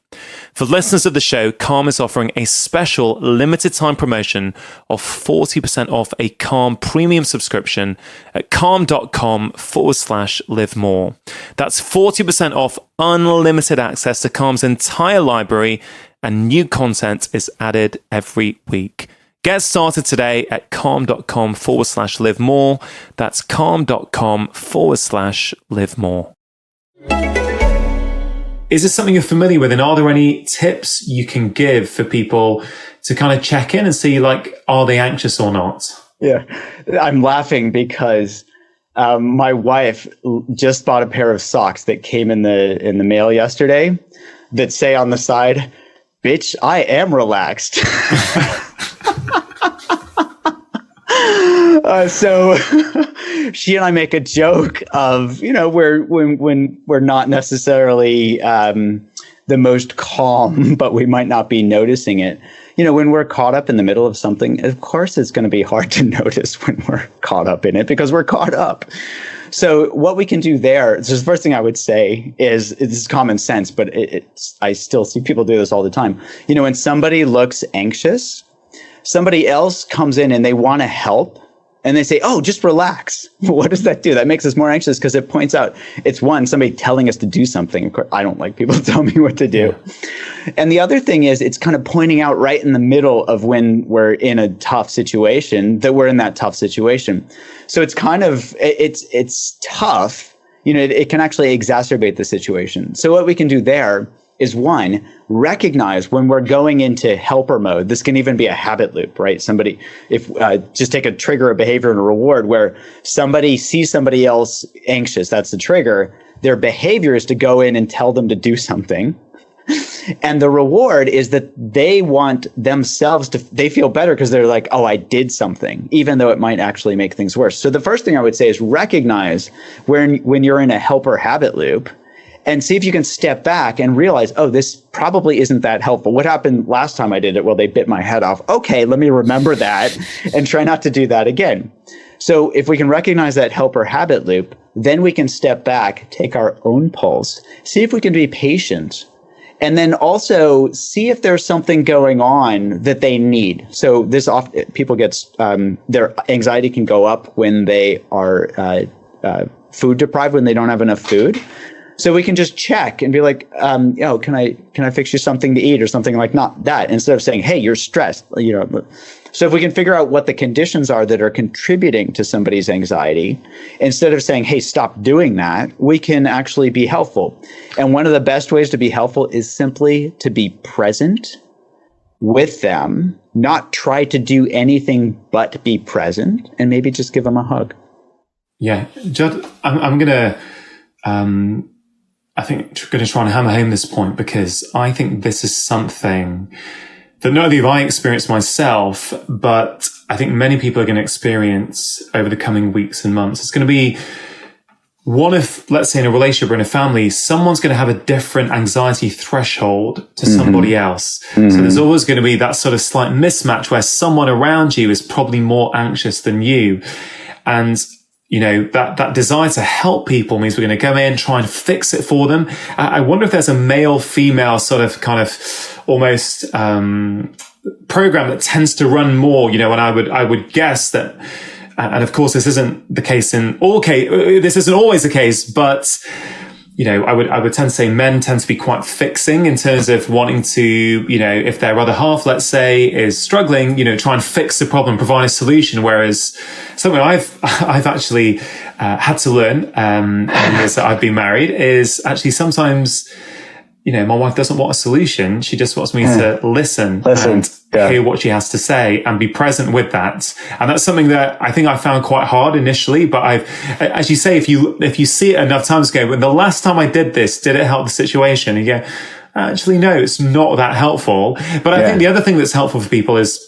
For listeners of the show, Calm is offering a special limited time promotion of 40% off a Calm premium subscription at calm.com/live more. That's 40% off unlimited access to Calm's entire library, and new content is added every week. Get started today at calm.com/live more. That's calm.com/live more. Is this something you're familiar with? And are there any tips you can give for people to kind of check in and see, are they anxious or not? Yeah, I'm laughing because my wife just bought a pair of socks that came in the mail yesterday that say on the side, "Bitch, I am relaxed." So she and I make a joke of, when we're not necessarily the most calm, but we might not be noticing it. When we're caught up in the middle of something, of course, it's going to be hard to notice when we're caught up in it because we're caught up. So what we can do there, so the first thing I would say is, it's common sense, but I still see people do this all the time. When somebody looks anxious, somebody else comes in and they want to help. And they say, "Oh, just relax." What does that do? That makes us more anxious because it points out it's somebody telling us to do something. Of course, I don't like people to tell me what to do. Yeah. And the other thing is, it's kind of pointing out right in the middle of when we're in a tough situation that we're in that tough situation. So it's kind of, it's tough. It can actually exacerbate the situation. So what we can do there is, one, recognize when we're going into helper mode. This can even be a habit loop, right? Just take a trigger, a behavior, and a reward where somebody sees somebody else anxious. That's the trigger. Their behavior is to go in and tell them to do something. And the reward is that they want themselves they feel better because they're like, "Oh, I did something," even though it might actually make things worse. So the first thing I would say is recognize when you're in a helper habit loop, and see if you can step back and realize, "Oh, this probably isn't that helpful. What happened last time I did it? Well, they bit my head off. Okay, let me remember that and try not to do that again." So if we can recognize that helper habit loop, then we can step back, take our own pulse, see if we can be patient, and then also see if there's something going on that they need. So this often, people get, their anxiety can go up when they are food deprived, when they don't have enough food. So we can just check and be like, can I fix you something to eat or something like not that, instead of saying, "Hey, you're stressed." So if we can figure out what the conditions are that are contributing to somebody's anxiety, instead of saying, "Hey, stop doing that," we can actually be helpful. And one of the best ways to be helpful is simply to be present with them, not try to do anything but be present, and maybe just give them a hug. Yeah, Judd, I'm going to... I think going to try and hammer home this point, because I think this is something that not only have I experienced myself, but I think many people are going to experience over the coming weeks and months. It's going to be one of, let's say in a relationship or in a family, someone's going to have a different anxiety threshold to somebody else. So there's always going to be that sort of slight mismatch where someone around you is probably more anxious than you. And that desire to help people means we're going to go in, try and fix it for them. I wonder if there's a male-female sort of kind of almost program that tends to run more, and I would guess that, and of course this isn't the case in all cases, this isn't always the case, but I would tend to say men tend to be quite fixing in terms of wanting to, if their other half, let's say, is struggling, try and fix the problem, provide a solution. Whereas something I've actually had to learn in the years that I've been married is actually sometimes, my wife doesn't want a solution. She just wants me to listen and hear what she has to say and be present with that. And that's something that I think I found quite hard initially, but as you say, if you see it enough times, go, "When the last time I did this, did it help the situation?" And you go, "Actually, no, it's not that helpful." But I think the other thing that's helpful for people is,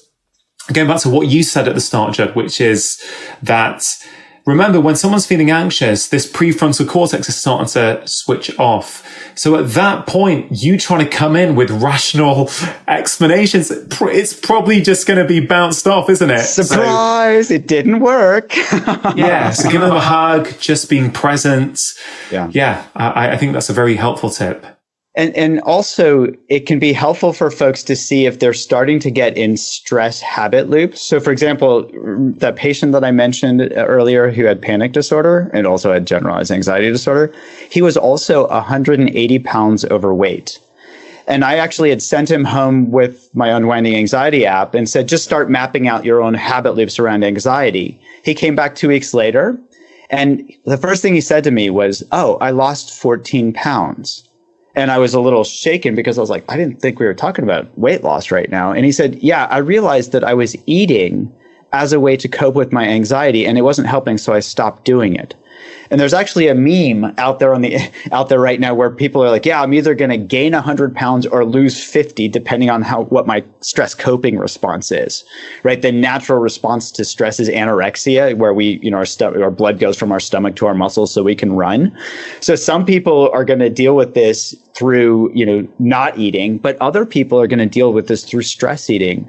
going back to what you said at the start, Judd, which is that, remember, when someone's feeling anxious, this prefrontal cortex is starting to switch off. So at that point, you trying to come in with rational explanations, it's probably just going to be bounced off, isn't it? Surprise! It didn't work. So give them a hug, just being present. Yeah. I think that's a very helpful tip. And also, it can be helpful for folks to see if they're starting to get in stress habit loops. So, for example, that patient that I mentioned earlier who had panic disorder and also had generalized anxiety disorder, he was also 180 pounds overweight. And I actually had sent him home with my Unwinding Anxiety app and said, just start mapping out your own habit loops around anxiety. He came back 2 weeks later, and the first thing he said to me was, "Oh, I lost 14 pounds. And I was a little shaken because I was like, I didn't think we were talking about weight loss right now. And he said, "Yeah, I realized that I was eating as a way to cope with my anxiety, and it wasn't helping, so I stopped doing it. And there's actually a meme out there right now where people are like, yeah, I'm either going to gain 100 pounds or lose 50, depending on what my stress coping response is, right? The natural response to stress is anorexia, where our blood goes from our stomach to our muscles so we can run. So some people are going to deal with this through, not eating, but other people are going to deal with this through stress eating.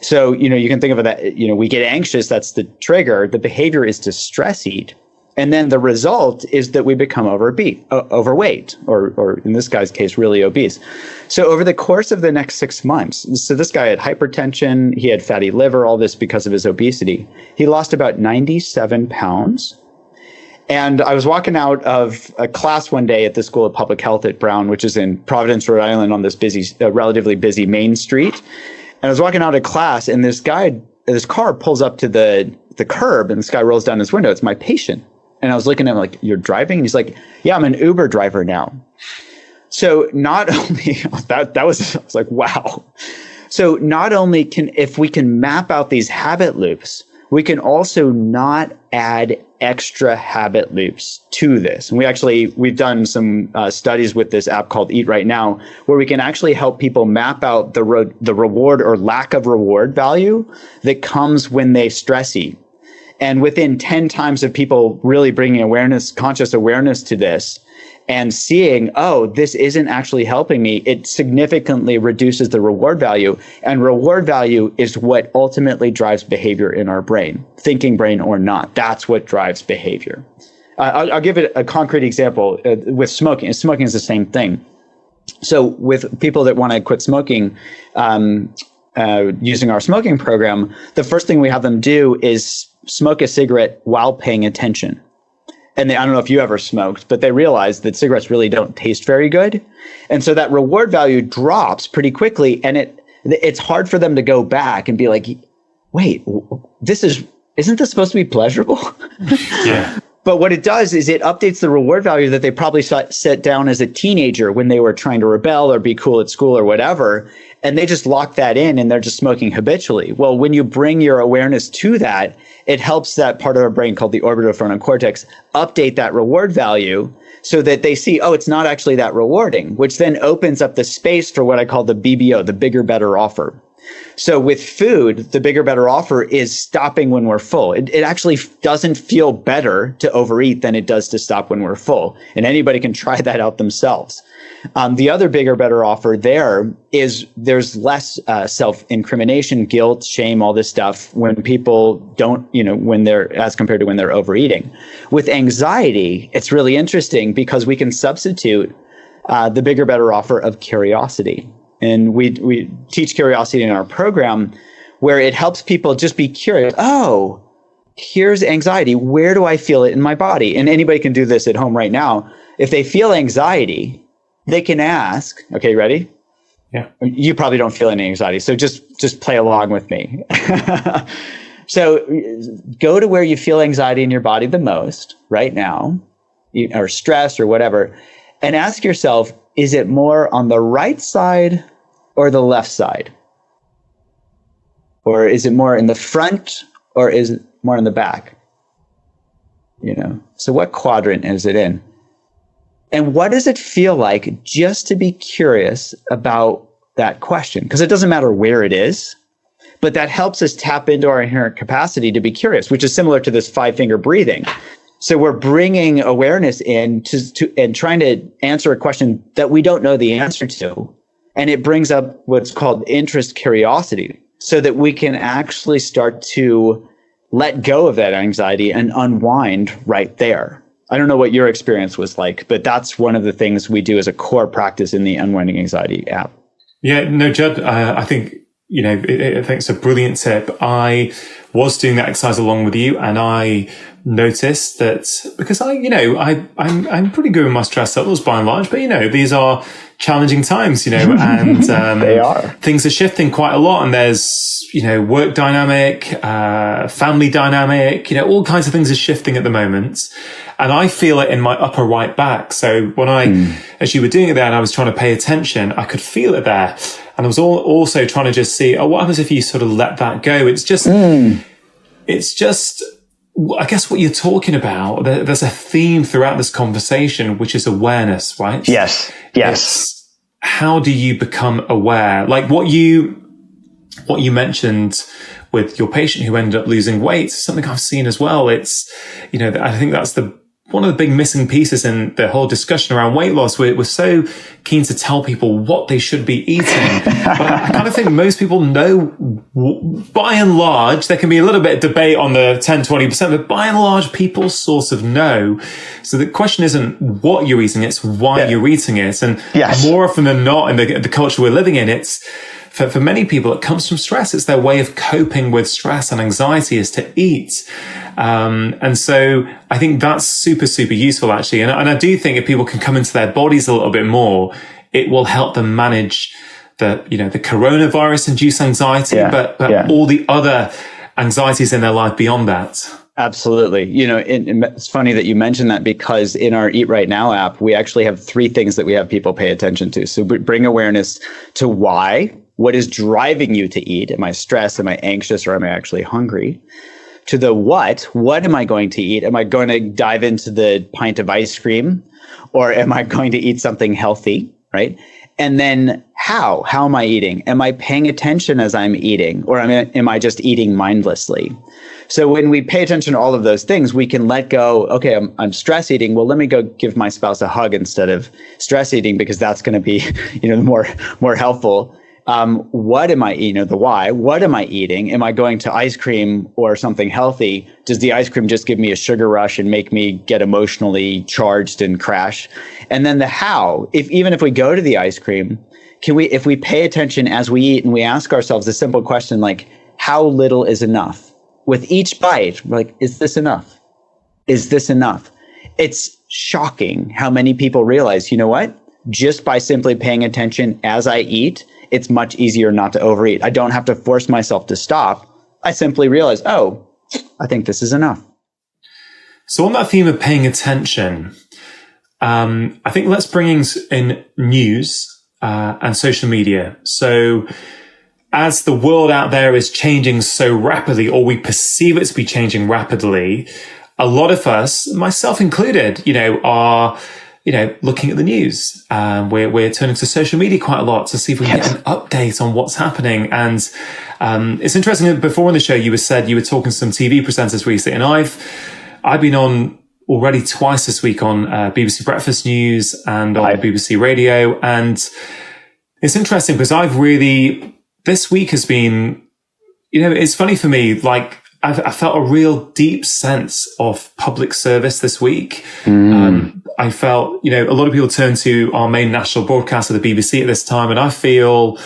So, you can think of it that, we get anxious. That's the trigger. The behavior is to stress eat. And then the result is that we become overweight, or in this guy's case, really obese. So over the course of the next 6 months, so this guy had hypertension, he had fatty liver, all this because of his obesity. He lost about 97 pounds. And I was walking out of a class one day at the School of Public Health at Brown, which is in Providence, Rhode Island, on this relatively busy main street. And I was walking out of class, and this car pulls up to the curb, and this guy rolls down his window. It's my patient. And I was looking at him like, you're driving? And he's like, yeah, I'm an Uber driver now. So not only I was like, wow. So not only if we can map out these habit loops, we can also not add extra habit loops to this. And we've done some studies with this app called Eat Right Now, where we can actually help people map out the reward or lack of reward value that comes when they stress eat. And within 10 times of people really bringing conscious awareness to this and seeing, oh, this isn't actually helping me, it significantly reduces the reward value. And reward value is what ultimately drives behavior in our brain, thinking brain or not. That's what drives behavior. I'll give it a concrete example with smoking. Smoking is the same thing. So with people that want to quit smoking, using our smoking program, the first thing we have them do is smoke a cigarette while paying attention. And I don't know if you ever smoked, but they realize that cigarettes really don't taste very good. And so that reward value drops pretty quickly. And it's hard for them to go back and be like, wait, isn't this supposed to be pleasurable? Yeah. But what it does is it updates the reward value that they probably set down as a teenager when they were trying to rebel or be cool at school or whatever. And they just lock that in and they're just smoking habitually. Well, when you bring your awareness to that, it helps that part of our brain called the orbitofrontal cortex update that reward value so that they see, oh, it's not actually that rewarding, which then opens up the space for what I call the BBO, the bigger, better offer. So with food, the bigger, better offer is stopping when we're full. It actually doesn't feel better to overeat than it does to stop when we're full. And anybody can try that out themselves. The other bigger, better offer there is there's less self-incrimination, guilt, shame, all this stuff when people don't, when they're, as compared to when they're overeating. With anxiety, it's really interesting because we can substitute the bigger, better offer of curiosity. And we teach curiosity in our program where it helps people just be curious. Oh, here's anxiety. Where do I feel it in my body? And anybody can do this at home right now. If they feel anxiety, they can ask, okay, ready? Yeah. You probably don't feel any anxiety. So just play along with me. So go to where you feel anxiety in your body the most right now, or stress or whatever, and ask yourself, is it more on the right side or the left side? Or is it more in the front or is it more in the back? So what quadrant is it in? And what does it feel like just to be curious about that question? Because it doesn't matter where it is, but that helps us tap into our inherent capacity to be curious, which is similar to this 5-finger breathing. So we're bringing awareness in and trying to answer a question that we don't know the answer to. And it brings up what's called interest curiosity so that we can actually start to let go of that anxiety and unwind right there. I don't know what your experience was like, but that's one of the things we do as a core practice in the Unwinding Anxiety app. Yeah, no, Judd, I think, I think it's a brilliant tip. I was doing that exercise along with you, and I noticed that because I'm pretty good with my stress levels by and large, but these are challenging times, and they are. Things are shifting quite a lot, and there's work dynamic, family dynamic, all kinds of things are shifting at the moment, and I feel it in my upper right back. So when as you were doing it there, and I was trying to pay attention, I could feel it there, and I was also trying to just see, what happens if you sort of let that go? It's just it's just, I guess what you're talking about, there's a theme throughout this conversation, which is awareness, right? Yes. It's how do you become aware? Like what you mentioned with your patient who ended up losing weight, something I've seen as well. It's, I think that's one of the big missing pieces in the whole discussion around weight loss. We're so keen to tell people what they should be eating. But I kind of think most people know, by and large, there can be a little bit of debate on the 10, 20%, but by and large, people sort of know. So the question isn't what you're eating, it's why you're eating it. And more often than not, in the culture we're living in, it's, for many people, it comes from stress. It's their way of coping with stress and anxiety is to eat. And so I think that's super, super useful, actually. And I do think if people can come into their bodies a little bit more, it will help them manage the coronavirus induced anxiety, but all the other anxieties in their life beyond that. Absolutely. It's funny that you mentioned that, because in our Eat Right Now app, we actually have 3 things that we have people pay attention to. So bring awareness to why. What is driving you to eat? Am I stressed? Am I anxious? Or am I actually hungry? To the what am I going to eat? Am I going to dive into the pint of ice cream? Or am I going to eat something healthy, right? And then how am I eating? Am I paying attention as I'm eating? Or am I just eating mindlessly? So when we pay attention to all of those things, we can let go. Okay, I'm stress eating. Well, let me go give my spouse a hug instead of stress eating, because that's going to be, more helpful. What am I eating? The why? What am I eating? Am I going to ice cream or something healthy? Does the ice cream just give me a sugar rush and make me get emotionally charged and crash? And then the how. Even if we go to the ice cream, if we pay attention as we eat and we ask ourselves a simple question like, how little is enough? With each bite, we're like, is this enough? Is this enough? It's shocking how many people realize, you know what? Just by simply paying attention as I eat, it's much easier not to overeat. I don't have to force myself to stop. I simply realize, I think this is enough. So on that theme of paying attention, I think let's bring in news and social media. So as the world out there is changing so rapidly, or we perceive it to be changing rapidly, a lot of us, myself included, are looking at the news. We're turning to social media quite a lot to see if we can get an update on what's happening. And it's interesting that before in the show, you were talking to some TV presenters recently, and I've been on already twice this week on BBC Breakfast News and on BBC Radio. And it's interesting because this week has been, it's funny for me, like, I felt a real deep sense of public service this week. I felt, a lot of people turn to our main national broadcaster, the BBC, at this time. And I feel,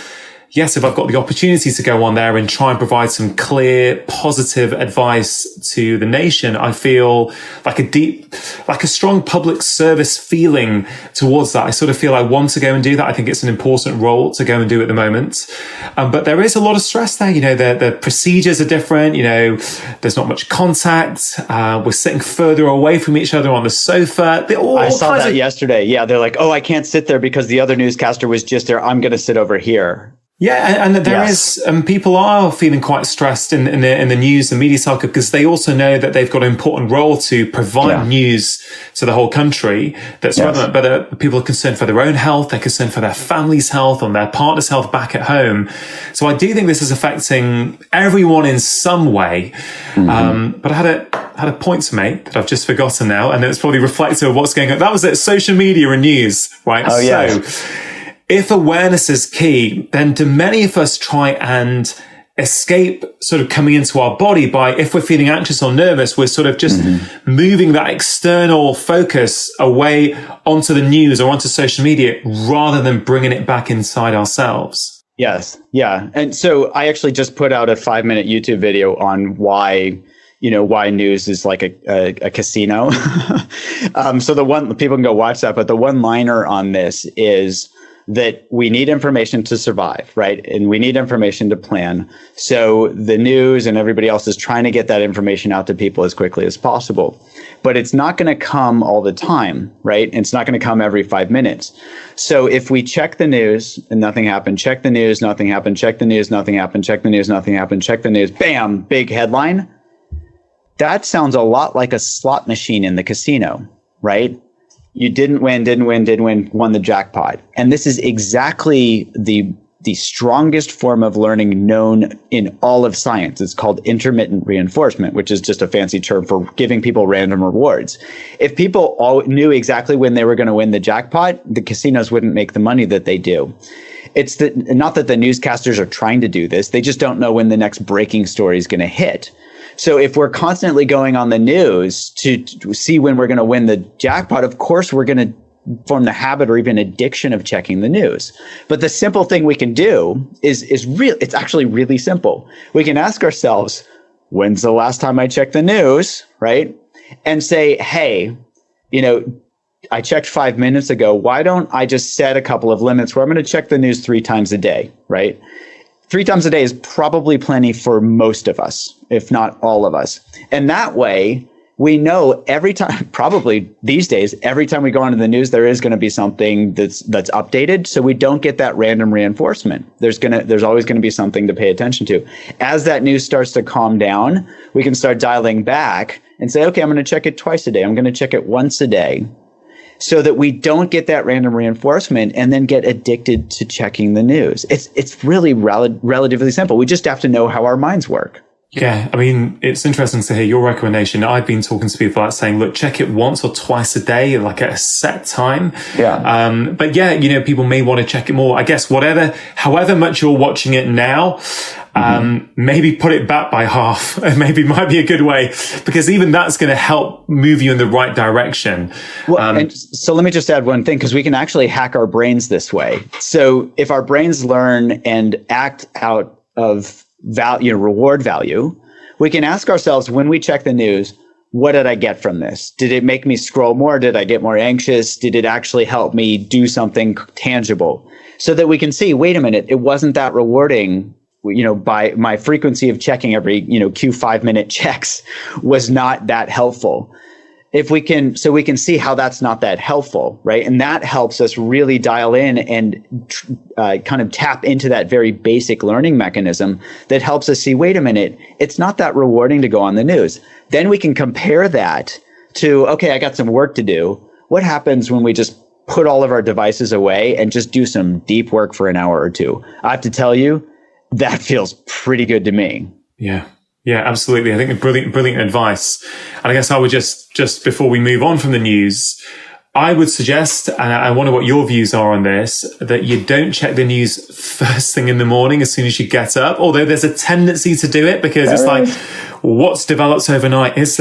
yes, if I've got the opportunity to go on there and try and provide some clear, positive advice to the nation, I feel like a strong public service feeling towards that. I sort of feel I want to go and do that. I think it's an important role to go and do at the moment. But there is a lot of stress there. The procedures are different. There's not much contact. We're sitting further away from each other on the sofa. I saw that yesterday. Yeah. They're like, I can't sit there because the other newscaster was just there. I'm going to sit over here. Yeah, and there is, people are feeling quite stressed in the news and media cycle, because they also know that they've got an important role to provide news to the whole country that's relevant. But people are concerned for their own health, they're concerned for their family's health and their partner's health back at home. So I do think this is affecting everyone in some way. But I had a point to make that I've just forgotten now, and it's probably reflective of what's going on. That was it, social media and news, right? Oh, yes. If awareness is key, then do many of us try and escape sort of coming into our body by, if we're feeling anxious or nervous, we're sort of just moving that external focus away onto the news or onto social media rather than bringing it back inside ourselves. Yes. Yeah. And so I actually just put out a 5-minute YouTube video on why news is like a casino. So people can go watch that, but the one liner on this is that we need information to survive, right? And we need information to plan. So the news and everybody else is trying to get that information out to people as quickly as possible. But it's not going to come all the time, right? It's not going to come every 5 minutes. So if we check the news and nothing happened, check the news, nothing happened, check the news, nothing happened, check the news, nothing happened, check the news, bam, big headline. that sounds a lot like a slot machine in the casino, right? You didn't win, won the jackpot. And this is exactly the strongest form of learning known in all of science. It's called intermittent reinforcement, which is just a fancy term for giving people random rewards. If people all knew exactly when they were going to win the jackpot, the casinos wouldn't make the money that they do. It's not that the newscasters are trying to do this. They just don't know when the next breaking story is going to hit. So if we're constantly going on the news to see when we're going to win the jackpot, of course we're going to form the habit or even addiction of checking the news. But the simple thing we can do it's actually really simple. We can ask ourselves, when's the last time I checked the news, right? And say, hey, I checked 5 minutes ago. Why don't I just set a couple of limits where I'm going to check the news 3 times a day, right? 3 times a day is probably plenty for most of us, if not all of us. And that way, we know every time, probably these days, every time we go onto the news, there is going to be something that's updated. So we don't get that random reinforcement. There's always going to be something to pay attention to. As that news starts to calm down, we can start dialing back and say, okay, I'm going to check it twice a day. I'm going to check it once a day, so that we don't get that random reinforcement and then get addicted to checking the news. It's really relatively simple. We just have to know how our minds work. Yeah, I mean, it's interesting to hear your recommendation. I've been talking to people about saying, look, check it once or twice a day, like at a set time. Yeah. But yeah, people may want to check it more. I guess however much you're watching it now, maybe put it back by half. Maybe might be a good way, because even that's going to help move you in the right direction. Well, and so let me just add one thing, because we can actually hack our brains this way. So if our brains learn and act out of reward value, we can ask ourselves, when we check the news, what did I get from this? Did it make me scroll more? Did I get more anxious? Did it actually help me do something tangible? So that we can see, wait a minute, it wasn't that rewarding. By my frequency of checking every, Q 5-minute checks was not that helpful. We can see how that's not that helpful, right? And that helps us really dial in and kind of tap into that very basic learning mechanism that helps us see, wait a minute, it's not that rewarding to go on the news. Then we can compare that to, okay, I got some work to do. What happens when we just put all of our devices away and just do some deep work for an hour or two? I have to tell you, that feels pretty good to me. Yeah. Yeah, absolutely. I think brilliant advice. And I guess I would just before we move on from the news, I would suggest, and I wonder what your views are on this, that you don't check the news first thing in the morning as soon as you get up. Although there's a tendency to do it, because it's like, what's developed overnight? Is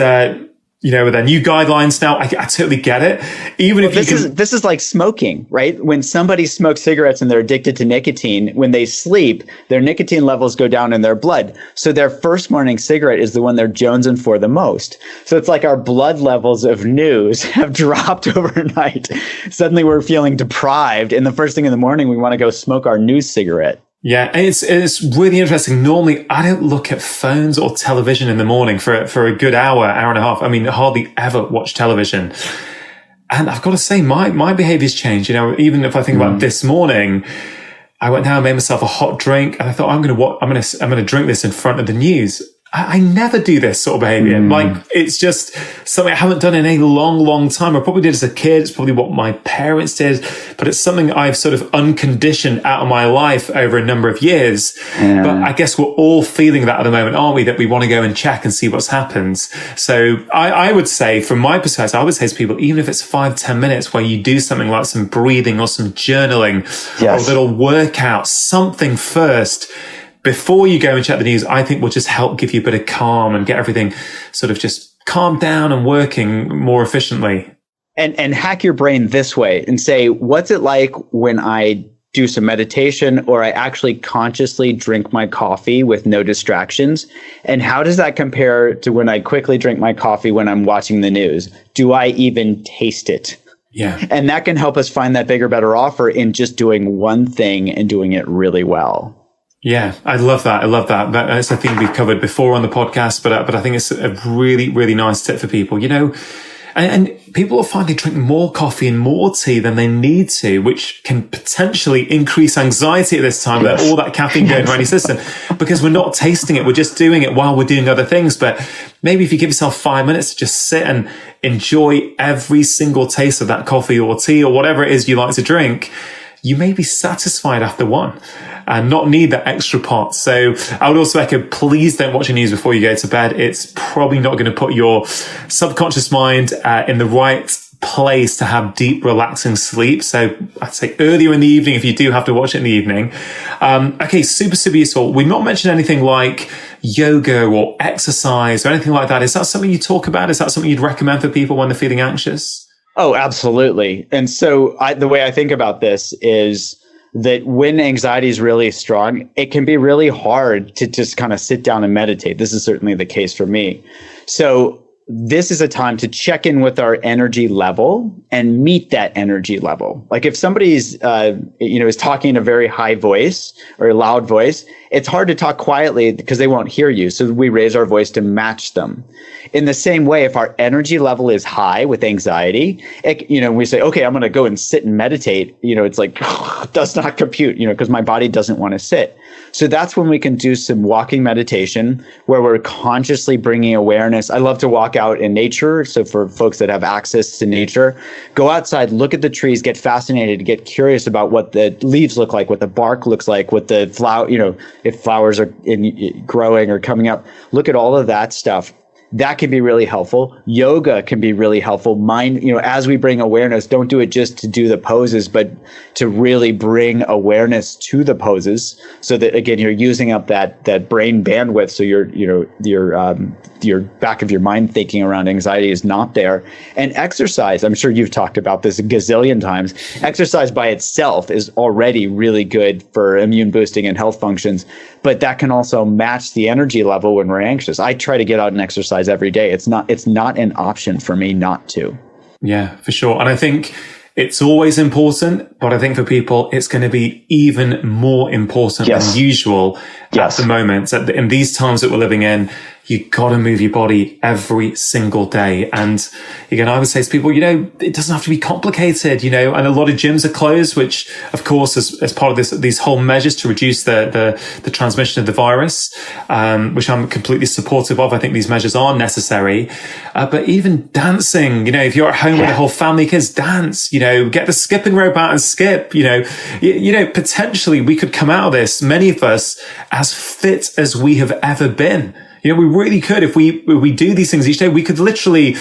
with their new guidelines now, I totally get it. Even if this is like smoking, right? When somebody smokes cigarettes and they're addicted to nicotine, when they sleep, their nicotine levels go down in their blood. So their first morning cigarette is the one they're jonesing for the most. So it's like our blood levels of news have dropped overnight. Suddenly we're feeling deprived, and the first thing in the morning we want to go smoke our news cigarette. Yeah, it's really interesting. Normally, I don't look at phones or television in the morning for a good hour and a half. I mean, hardly ever watch television. And I've got to say, my behavior's changed. Even if I think about this morning, I went down and made myself a hot drink, and I thought, I'm going to drink this in front of the news. I never do this sort of behavior. Like, it's just something I haven't done in a long time. I probably did as a kid. It's probably what my parents did, but it's something I've sort of unconditioned out of my life over a number of years. Yeah. But I guess we're all feeling that at the moment, aren't we? That we want to go and check and see what's happened. So I would say, from my perspective, I would say to people, even if it's 5-10 minutes where you do something like some breathing or some journaling, or a little workout, something first, before you go and check the news, I think will just help give you a bit of calm and get everything sort of just calmed down and working more efficiently. And hack your brain this way and say, what's it like when I do some meditation, or I actually consciously drink my coffee with no distractions? And how does that compare to when I quickly drink my coffee when I'm watching the news? Do I even taste it? Yeah. And that can help us find that bigger, better offer in just doing one thing and doing it really well. Yeah, I love that. That's a thing we've covered before on the podcast, but I think it's a really, really nice tip for people. And people will find they drink more coffee and more tea than they need to, which can potentially increase anxiety at this time, that all that caffeine going around your system, because we're not tasting it. We're just doing it while we're doing other things. But maybe if you give yourself 5 minutes to just sit and enjoy every single taste of that coffee or tea or whatever it is you like to drink, you may be satisfied after one and not need that extra pot. So I would also echo, please don't watch the news before you go to bed. It's probably not going to put your subconscious mind in the right place to have deep, relaxing sleep. So I'd say earlier in the evening, if you do have to watch it in the evening. Okay, super, super useful. We've not mentioned anything like yoga or exercise or anything like that. Is that something you talk about? Is that something you'd recommend for people when they're feeling anxious? Oh, absolutely. And so the way I think about this is that when anxiety is really strong, it can be really hard to just kind of sit down and meditate. This is certainly the case for me. So this is a time to check in with our energy level and meet that energy level. Like if somebody's, is talking in a very high voice or a loud voice, it's hard to talk quietly because they won't hear you. So we raise our voice to match them. In the same way, if our energy level is high with anxiety, we say, okay, I'm going to go and sit and meditate. It's like, does not compute, because my body doesn't want to sit. So that's when we can do some walking meditation where we're consciously bringing awareness. I love to walk out in nature. So for folks that have access to nature, go outside, look at the trees, get fascinated, get curious about what the leaves look like, what the bark looks like, what the flower, if flowers are growing or coming up. Look at all of that stuff. That can be really helpful. Yoga can be really helpful. As we bring awareness, don't do it just to do the poses, but to really bring awareness to the poses so that, again, you're using up that brain bandwidth. So your back of your mind thinking around anxiety is not there. And exercise, I'm sure you've talked about this a gazillion times. Exercise by itself is already really good for immune boosting and health functions, but that can also match the energy level when we're anxious. I try to get out and exercise every day. It's not an option for me not to. Yeah, for sure. And I think it's always important, but I think for people, it's going to be even more important than usual at the moment. In these times that we're living in, you got to move your body every single day. And again, I would say to people, it doesn't have to be complicated, and a lot of gyms are closed, which of course, as part of these whole measures to reduce the transmission of the virus, which I'm completely supportive of. I think these measures are necessary. But even dancing, if you're at home with the whole family, kids, dance, get the skipping rope out and skip, potentially we could come out of this, many of us, as fit as we have ever been. We really could. If we do these things each day, we could literally,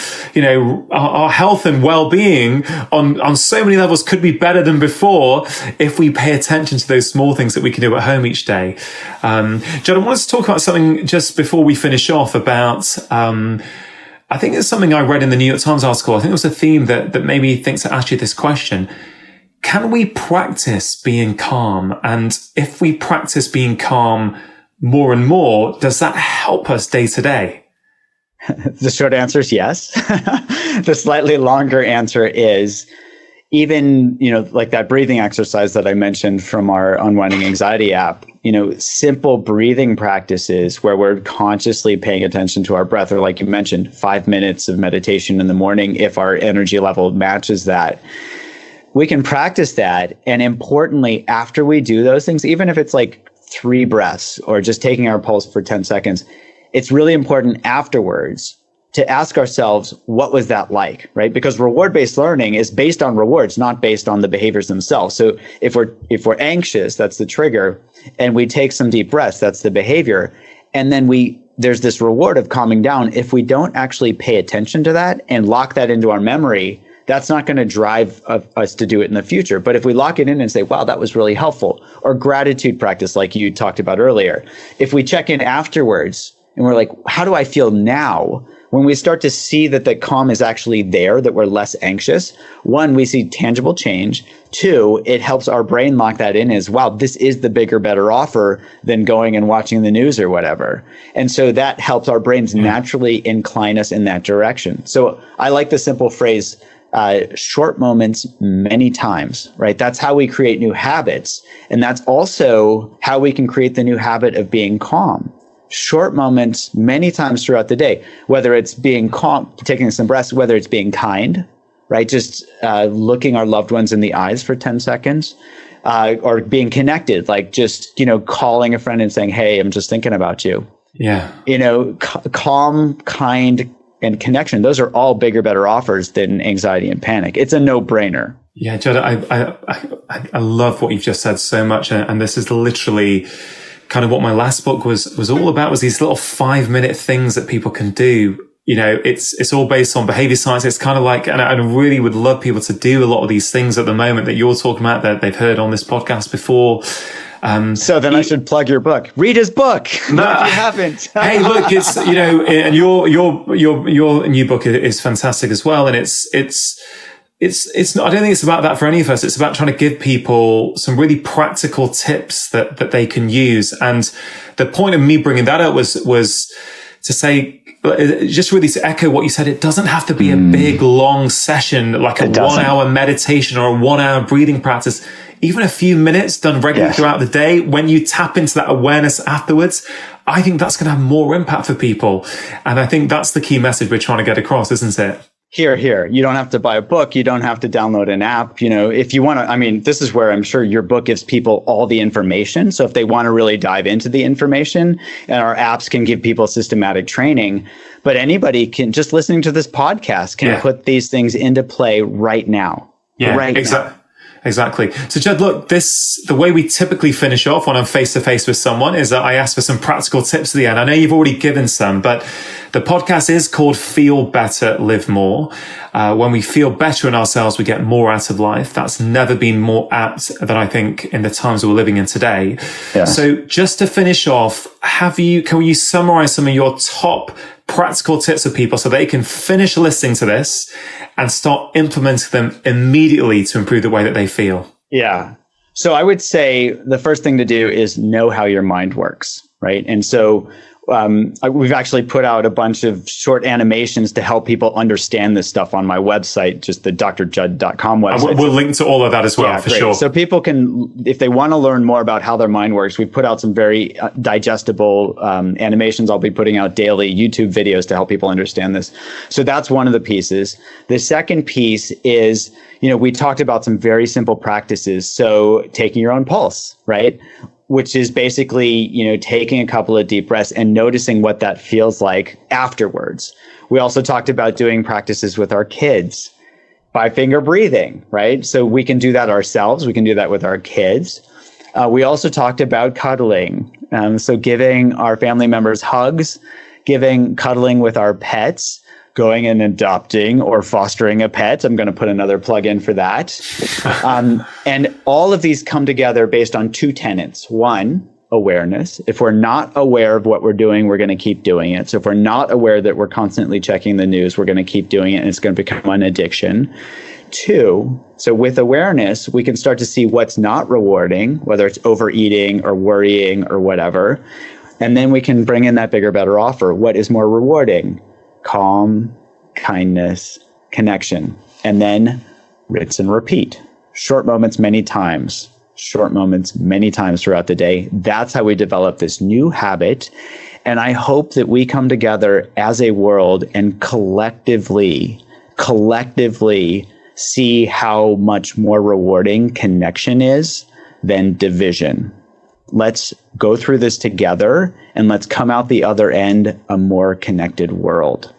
our health and well-being on so many levels could be better than before if we pay attention to those small things that we can do at home each day. John, I wanted to talk about something just before we finish off about, I think it's something I read in the New York Times article. I think it was a theme that made me think to ask you this question. Can we practice being calm? And if we practice being calm more and more, does that help us day to day? The short answer is yes. The slightly longer answer is even, like that breathing exercise that I mentioned from our Unwinding Anxiety app, simple breathing practices where we're consciously paying attention to our breath, or like you mentioned, 5 minutes of meditation in the morning, if our energy level matches that. We can practice that. And importantly, after we do those things, even if it's like 3 breaths or just taking our pulse for 10 seconds, it's really important afterwards to ask ourselves, what was that like, right? Because reward-based learning is based on rewards, not based on the behaviors themselves. So if we're anxious, that's the trigger, and we take some deep breaths, that's the behavior. And then there's this reward of calming down. If we don't actually pay attention to that and lock that into our memory, that's not going to drive us to do it in the future. But if we lock it in and say, wow, that was really helpful, or gratitude practice like you talked about earlier, if we check in afterwards and we're like, how do I feel now? When we start to see that the calm is actually there, that we're less anxious, 1, we see tangible change. 2, it helps our brain lock that in as, wow, this is the bigger, better offer than going and watching the news or whatever. And so that helps our brains naturally incline us in that direction. So I like the simple phrase, short moments many times, right? That's how we create new habits. And that's also how we can create the new habit of being calm. short moments many times throughout the day, whether it's being calm, taking some breaths, whether it's being kind, right? Just looking our loved ones in the eyes for 10 seconds, or being connected, like just, calling a friend and saying, hey, I'm just thinking about you. Yeah. Calm, kind, and connection. Those are all bigger, better offers than anxiety and panic. It's a no-brainer. Yeah, Judd, I love what you've just said so much. And this is literally kind of what my last book was all about, was these little 5-minute things that people can do. It's all based on behavior science. It's kind of like, and I really would love people to do a lot of these things at the moment that you're talking about, that they've heard on this podcast before. So then I should plug your book. Read his book. No, if you haven't. Hey, look, it's, and your new book is fantastic as well. And it's not, I don't think it's about that for any of us. It's about trying to give people some really practical tips that they can use. And the point of me bringing that up was to say, just really to echo what you said, it doesn't have to be a big, long session, like a 1-hour meditation or a 1-hour breathing practice. Even a few minutes done regularly throughout the day, when you tap into that awareness afterwards, I think that's going to have more impact for people. And I think that's the key message we're trying to get across, isn't it? Here. You don't have to buy a book. You don't have to download an app. If you want to, this is where I'm sure your book gives people all the information. So if they want to really dive into the information, and our apps can give people systematic training, but anybody can, just listening to this podcast, can put these things into play right now. Yeah, right exactly. now. Exactly. So Judd, look, the way we typically finish off when I'm face to face with someone is that I ask for some practical tips at the end. I know you've already given some, but the podcast is called Feel Better, Live More. When we feel better in ourselves, we get more out of life. That's never been more apt than I think in the times we're living in today. Yeah. So just to finish off, can you summarize some of your top practical tips for people so they can finish listening to this and start implementing them immediately to improve the way that they feel? Yeah. So I would say the first thing to do is know how your mind works, right? And so we've actually put out a bunch of short animations to help people understand this stuff on my website, just the drjudd.com website. We'll link to all of that as well, for sure. So people can, if they want to learn more about how their mind works, we've put out some very digestible animations. I'll be putting out daily YouTube videos to help people understand this. So that's one of the pieces. The second piece is, we talked about some very simple practices. So taking your own pulse, right? Which is basically, taking a couple of deep breaths and noticing what that feels like afterwards. We also talked about doing practices with our kids, 5-finger breathing, right? So we can do that ourselves. We can do that with our kids. We also talked about cuddling. So giving our family members hugs, cuddling with our pets, going and adopting or fostering a pet. I'm going to put another plug in for that. And all of these come together based on 2 tenets. One, awareness. If we're not aware of what we're doing, we're going to keep doing it. So if we're not aware that we're constantly checking the news, we're going to keep doing it, and it's going to become an addiction. 2, so with awareness, we can start to see what's not rewarding, whether it's overeating or worrying or whatever. And then we can bring in that bigger, better offer. What is more rewarding? Calm, kindness, connection, and then rinse and repeat. Short moments many times throughout the day. That's how we develop this new habit. And I hope that we come together as a world and collectively see how much more rewarding connection is than division. Let's go through this together, and let's come out the other end a more connected world.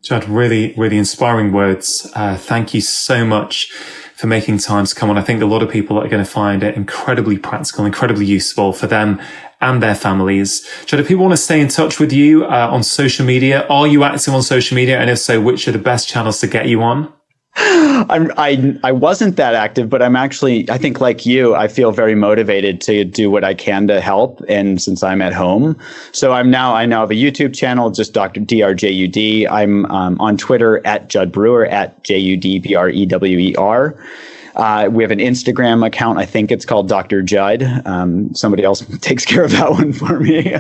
Judd, really, really inspiring words. Thank you so much for making time to come on. I think a lot of people are going to find it incredibly practical, incredibly useful for them and their families. Judd, if people want to stay in touch with you on social media, are you active on social media? And if so, which are the best channels to get you on? I wasn't that active, but I'm actually, I think like you, I feel very motivated to do what I can to help. And since I'm at home, so I now have a YouTube channel, just Dr. DRJUD. I'm on Twitter at Judd Brewer, at JUDBREWER. We have an Instagram account. I think it's called Dr. Judd. Somebody else takes care of that one for me.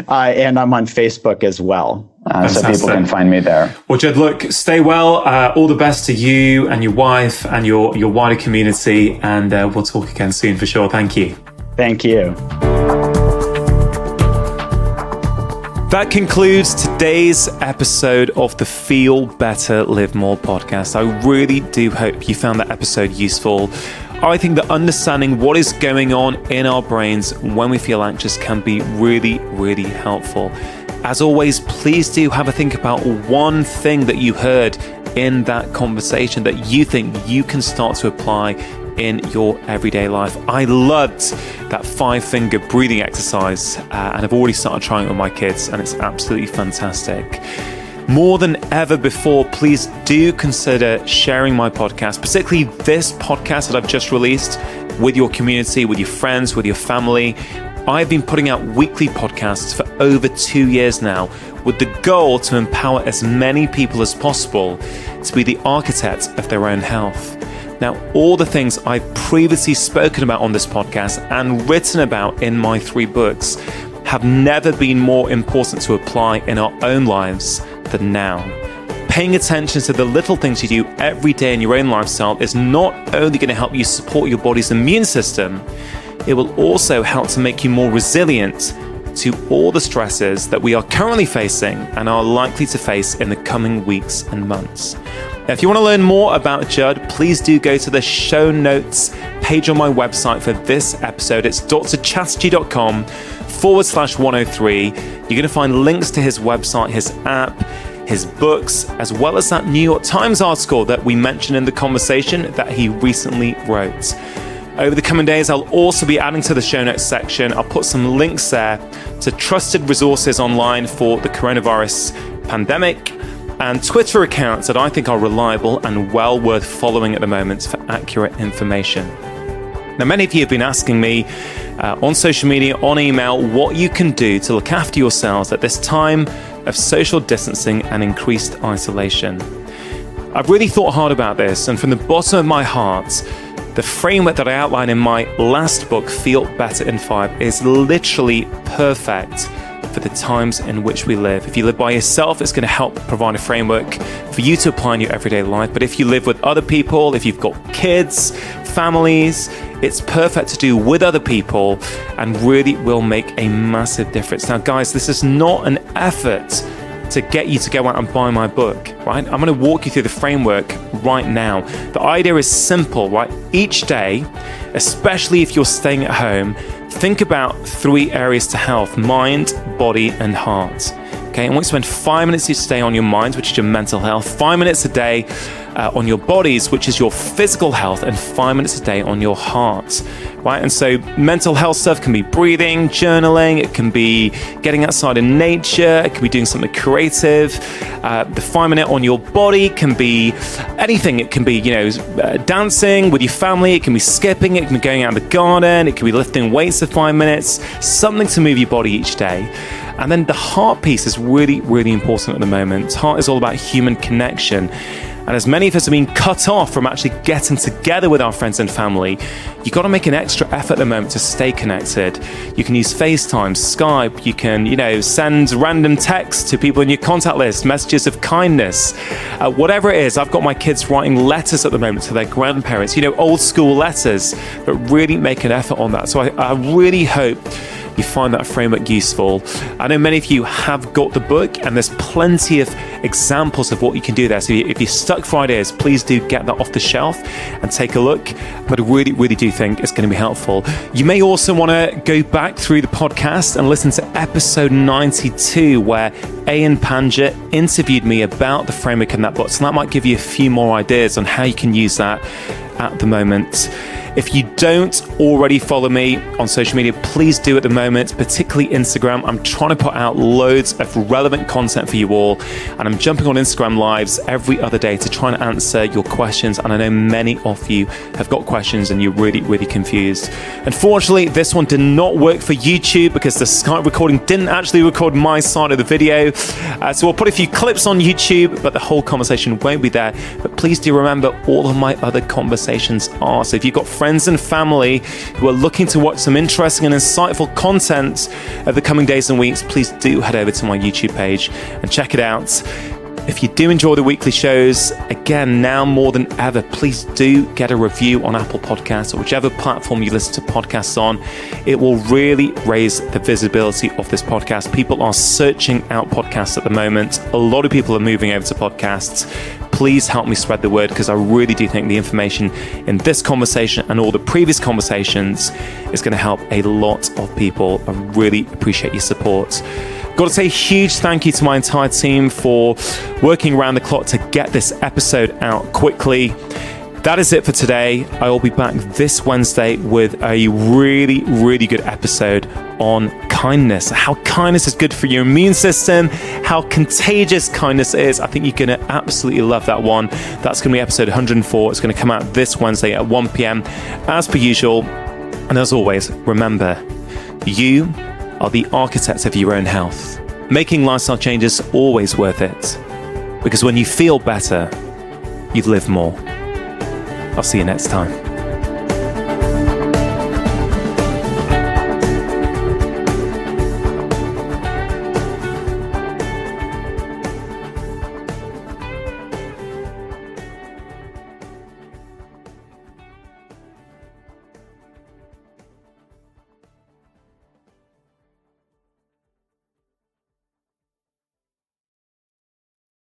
And I'm on Facebook as well. So people can find me there. Well, Judd, look, stay well. All the best to you and your wife and your wider community. And we'll talk again soon for sure. Thank you. Thank you. That concludes today's episode of the Feel Better, Live More podcast. I really do hope you found that episode useful. I think that understanding what is going on in our brains when we feel anxious can be really, really helpful. As always, please do have a think about one thing that you heard in that conversation that you think you can start to apply in your everyday life. I loved that 5-finger breathing exercise and I've already started trying it with my kids and it's absolutely fantastic. More than ever before, please do consider sharing my podcast, particularly this podcast that I've just released, with your community, with your friends, with your family. I've been putting out weekly podcasts for over 2 years now with the goal to empower as many people as possible to be the architects of their own health. Now, all the things I've previously spoken about on this podcast and written about in my 3 books have never been more important to apply in our own lives than now. Paying attention to the little things you do every day in your own lifestyle is not only going to help you support your body's immune system, it will also help to make you more resilient to all the stresses that we are currently facing and are likely to face in the coming weeks and months. Now, if you want to learn more about Judd, please do go to the show notes page on my website for this episode. It's drchatterjee.com/103. You're going to find links to his website, his app, his books, as well as that New York Times article that we mentioned in the conversation that he recently wrote. Over the coming days, I'll also be adding to the show notes section. I'll put some links there to trusted resources online for the coronavirus pandemic and Twitter accounts that I think are reliable and well worth following at the moment for accurate information. Now, many of you have been asking me on social media, on email, what you can do to look after yourselves at this time of social distancing and increased isolation. I've really thought hard about this, and from the bottom of my heart, the framework that I outlined in my last book, Feel Better in 5, is literally perfect for the times in which we live. If you live by yourself, it's going to help provide a framework for you to apply in your everyday life. But if you live with other people, if you've got kids, families, it's perfect to do with other people and really will make a massive difference. Now, guys, this is not an effort to get you to go out and buy my book, right? I'm going to walk you through the framework right now. The idea is simple, right? Each day, especially if you're staying at home, think about 3 areas to health: mind, body, and heart. Okay, and we spend 5 minutes each day on your mind, which is your mental health, 5 minutes a day on your bodies, which is your physical health, and 5 minutes a day on your heart, right? And so mental health stuff can be breathing, journaling, it can be getting outside in nature, it can be doing something creative. The 5 minute on your body can be anything. It can be, dancing with your family, it can be skipping, it can be going out in the garden, it can be lifting weights for 5 minutes, something to move your body each day. And then the heart piece is really, really important at the moment. Heart is all about human connection. And as many of us have been cut off from actually getting together with our friends and family, you've got to make an extra effort at the moment to stay connected. You can use FaceTime, Skype, you can, send random texts to people in your contact list, messages of kindness, whatever it is. I've got my kids writing letters at the moment to their grandparents, old school letters, but really make an effort on that. So I really hope you find that framework useful. I know many of you have got the book and there's plenty of examples of what you can do there. So if you're stuck for ideas, please do get that off the shelf and take a look. But I really, really do think it's going to be helpful. You may also want to go back through the podcast and listen to episode 92, where Ayan Panja interviewed me about the framework in that book. So that might give you a few more ideas on how you can use that at the moment. If you don't already follow me on social media, please do at the moment, particularly Instagram. I'm trying to put out loads of relevant content for you all, and I'm jumping on Instagram lives every other day to try and answer your questions. And I know many of you have got questions and you're really, really confused. Unfortunately, this one did not work for YouTube because the Skype recording didn't actually record my side of the video. So we'll put a few clips on YouTube, but the whole conversation won't be there. But please do remember, all of my other conversations are. So if you've got friends and family who are looking to watch some interesting and insightful content over the coming days and weeks, please do head over to my YouTube page and check it out. If you do enjoy the weekly shows, again, now more than ever, please do get a review on Apple Podcasts or whichever platform you listen to podcasts on. It will really raise the visibility of this podcast. People are searching out podcasts at the moment. A lot of people are moving over to podcasts. Please help me spread the word, because I really do think the information in this conversation and all the previous conversations is going to help a lot of people. I really appreciate your support. Got to say a huge thank you to my entire team for working around the clock to get this episode out quickly. That is it for today. I will be back this Wednesday with a really, really good episode on kindness. How kindness is good for your immune system, how contagious kindness is. I think you're going to absolutely love that one. That's going to be episode 104. It's going to come out this Wednesday at 1 p.m. as per usual. And as always, remember, you are the architect of your own health. Making lifestyle changes is always worth it, because when you feel better, you live more. I'll see you next time.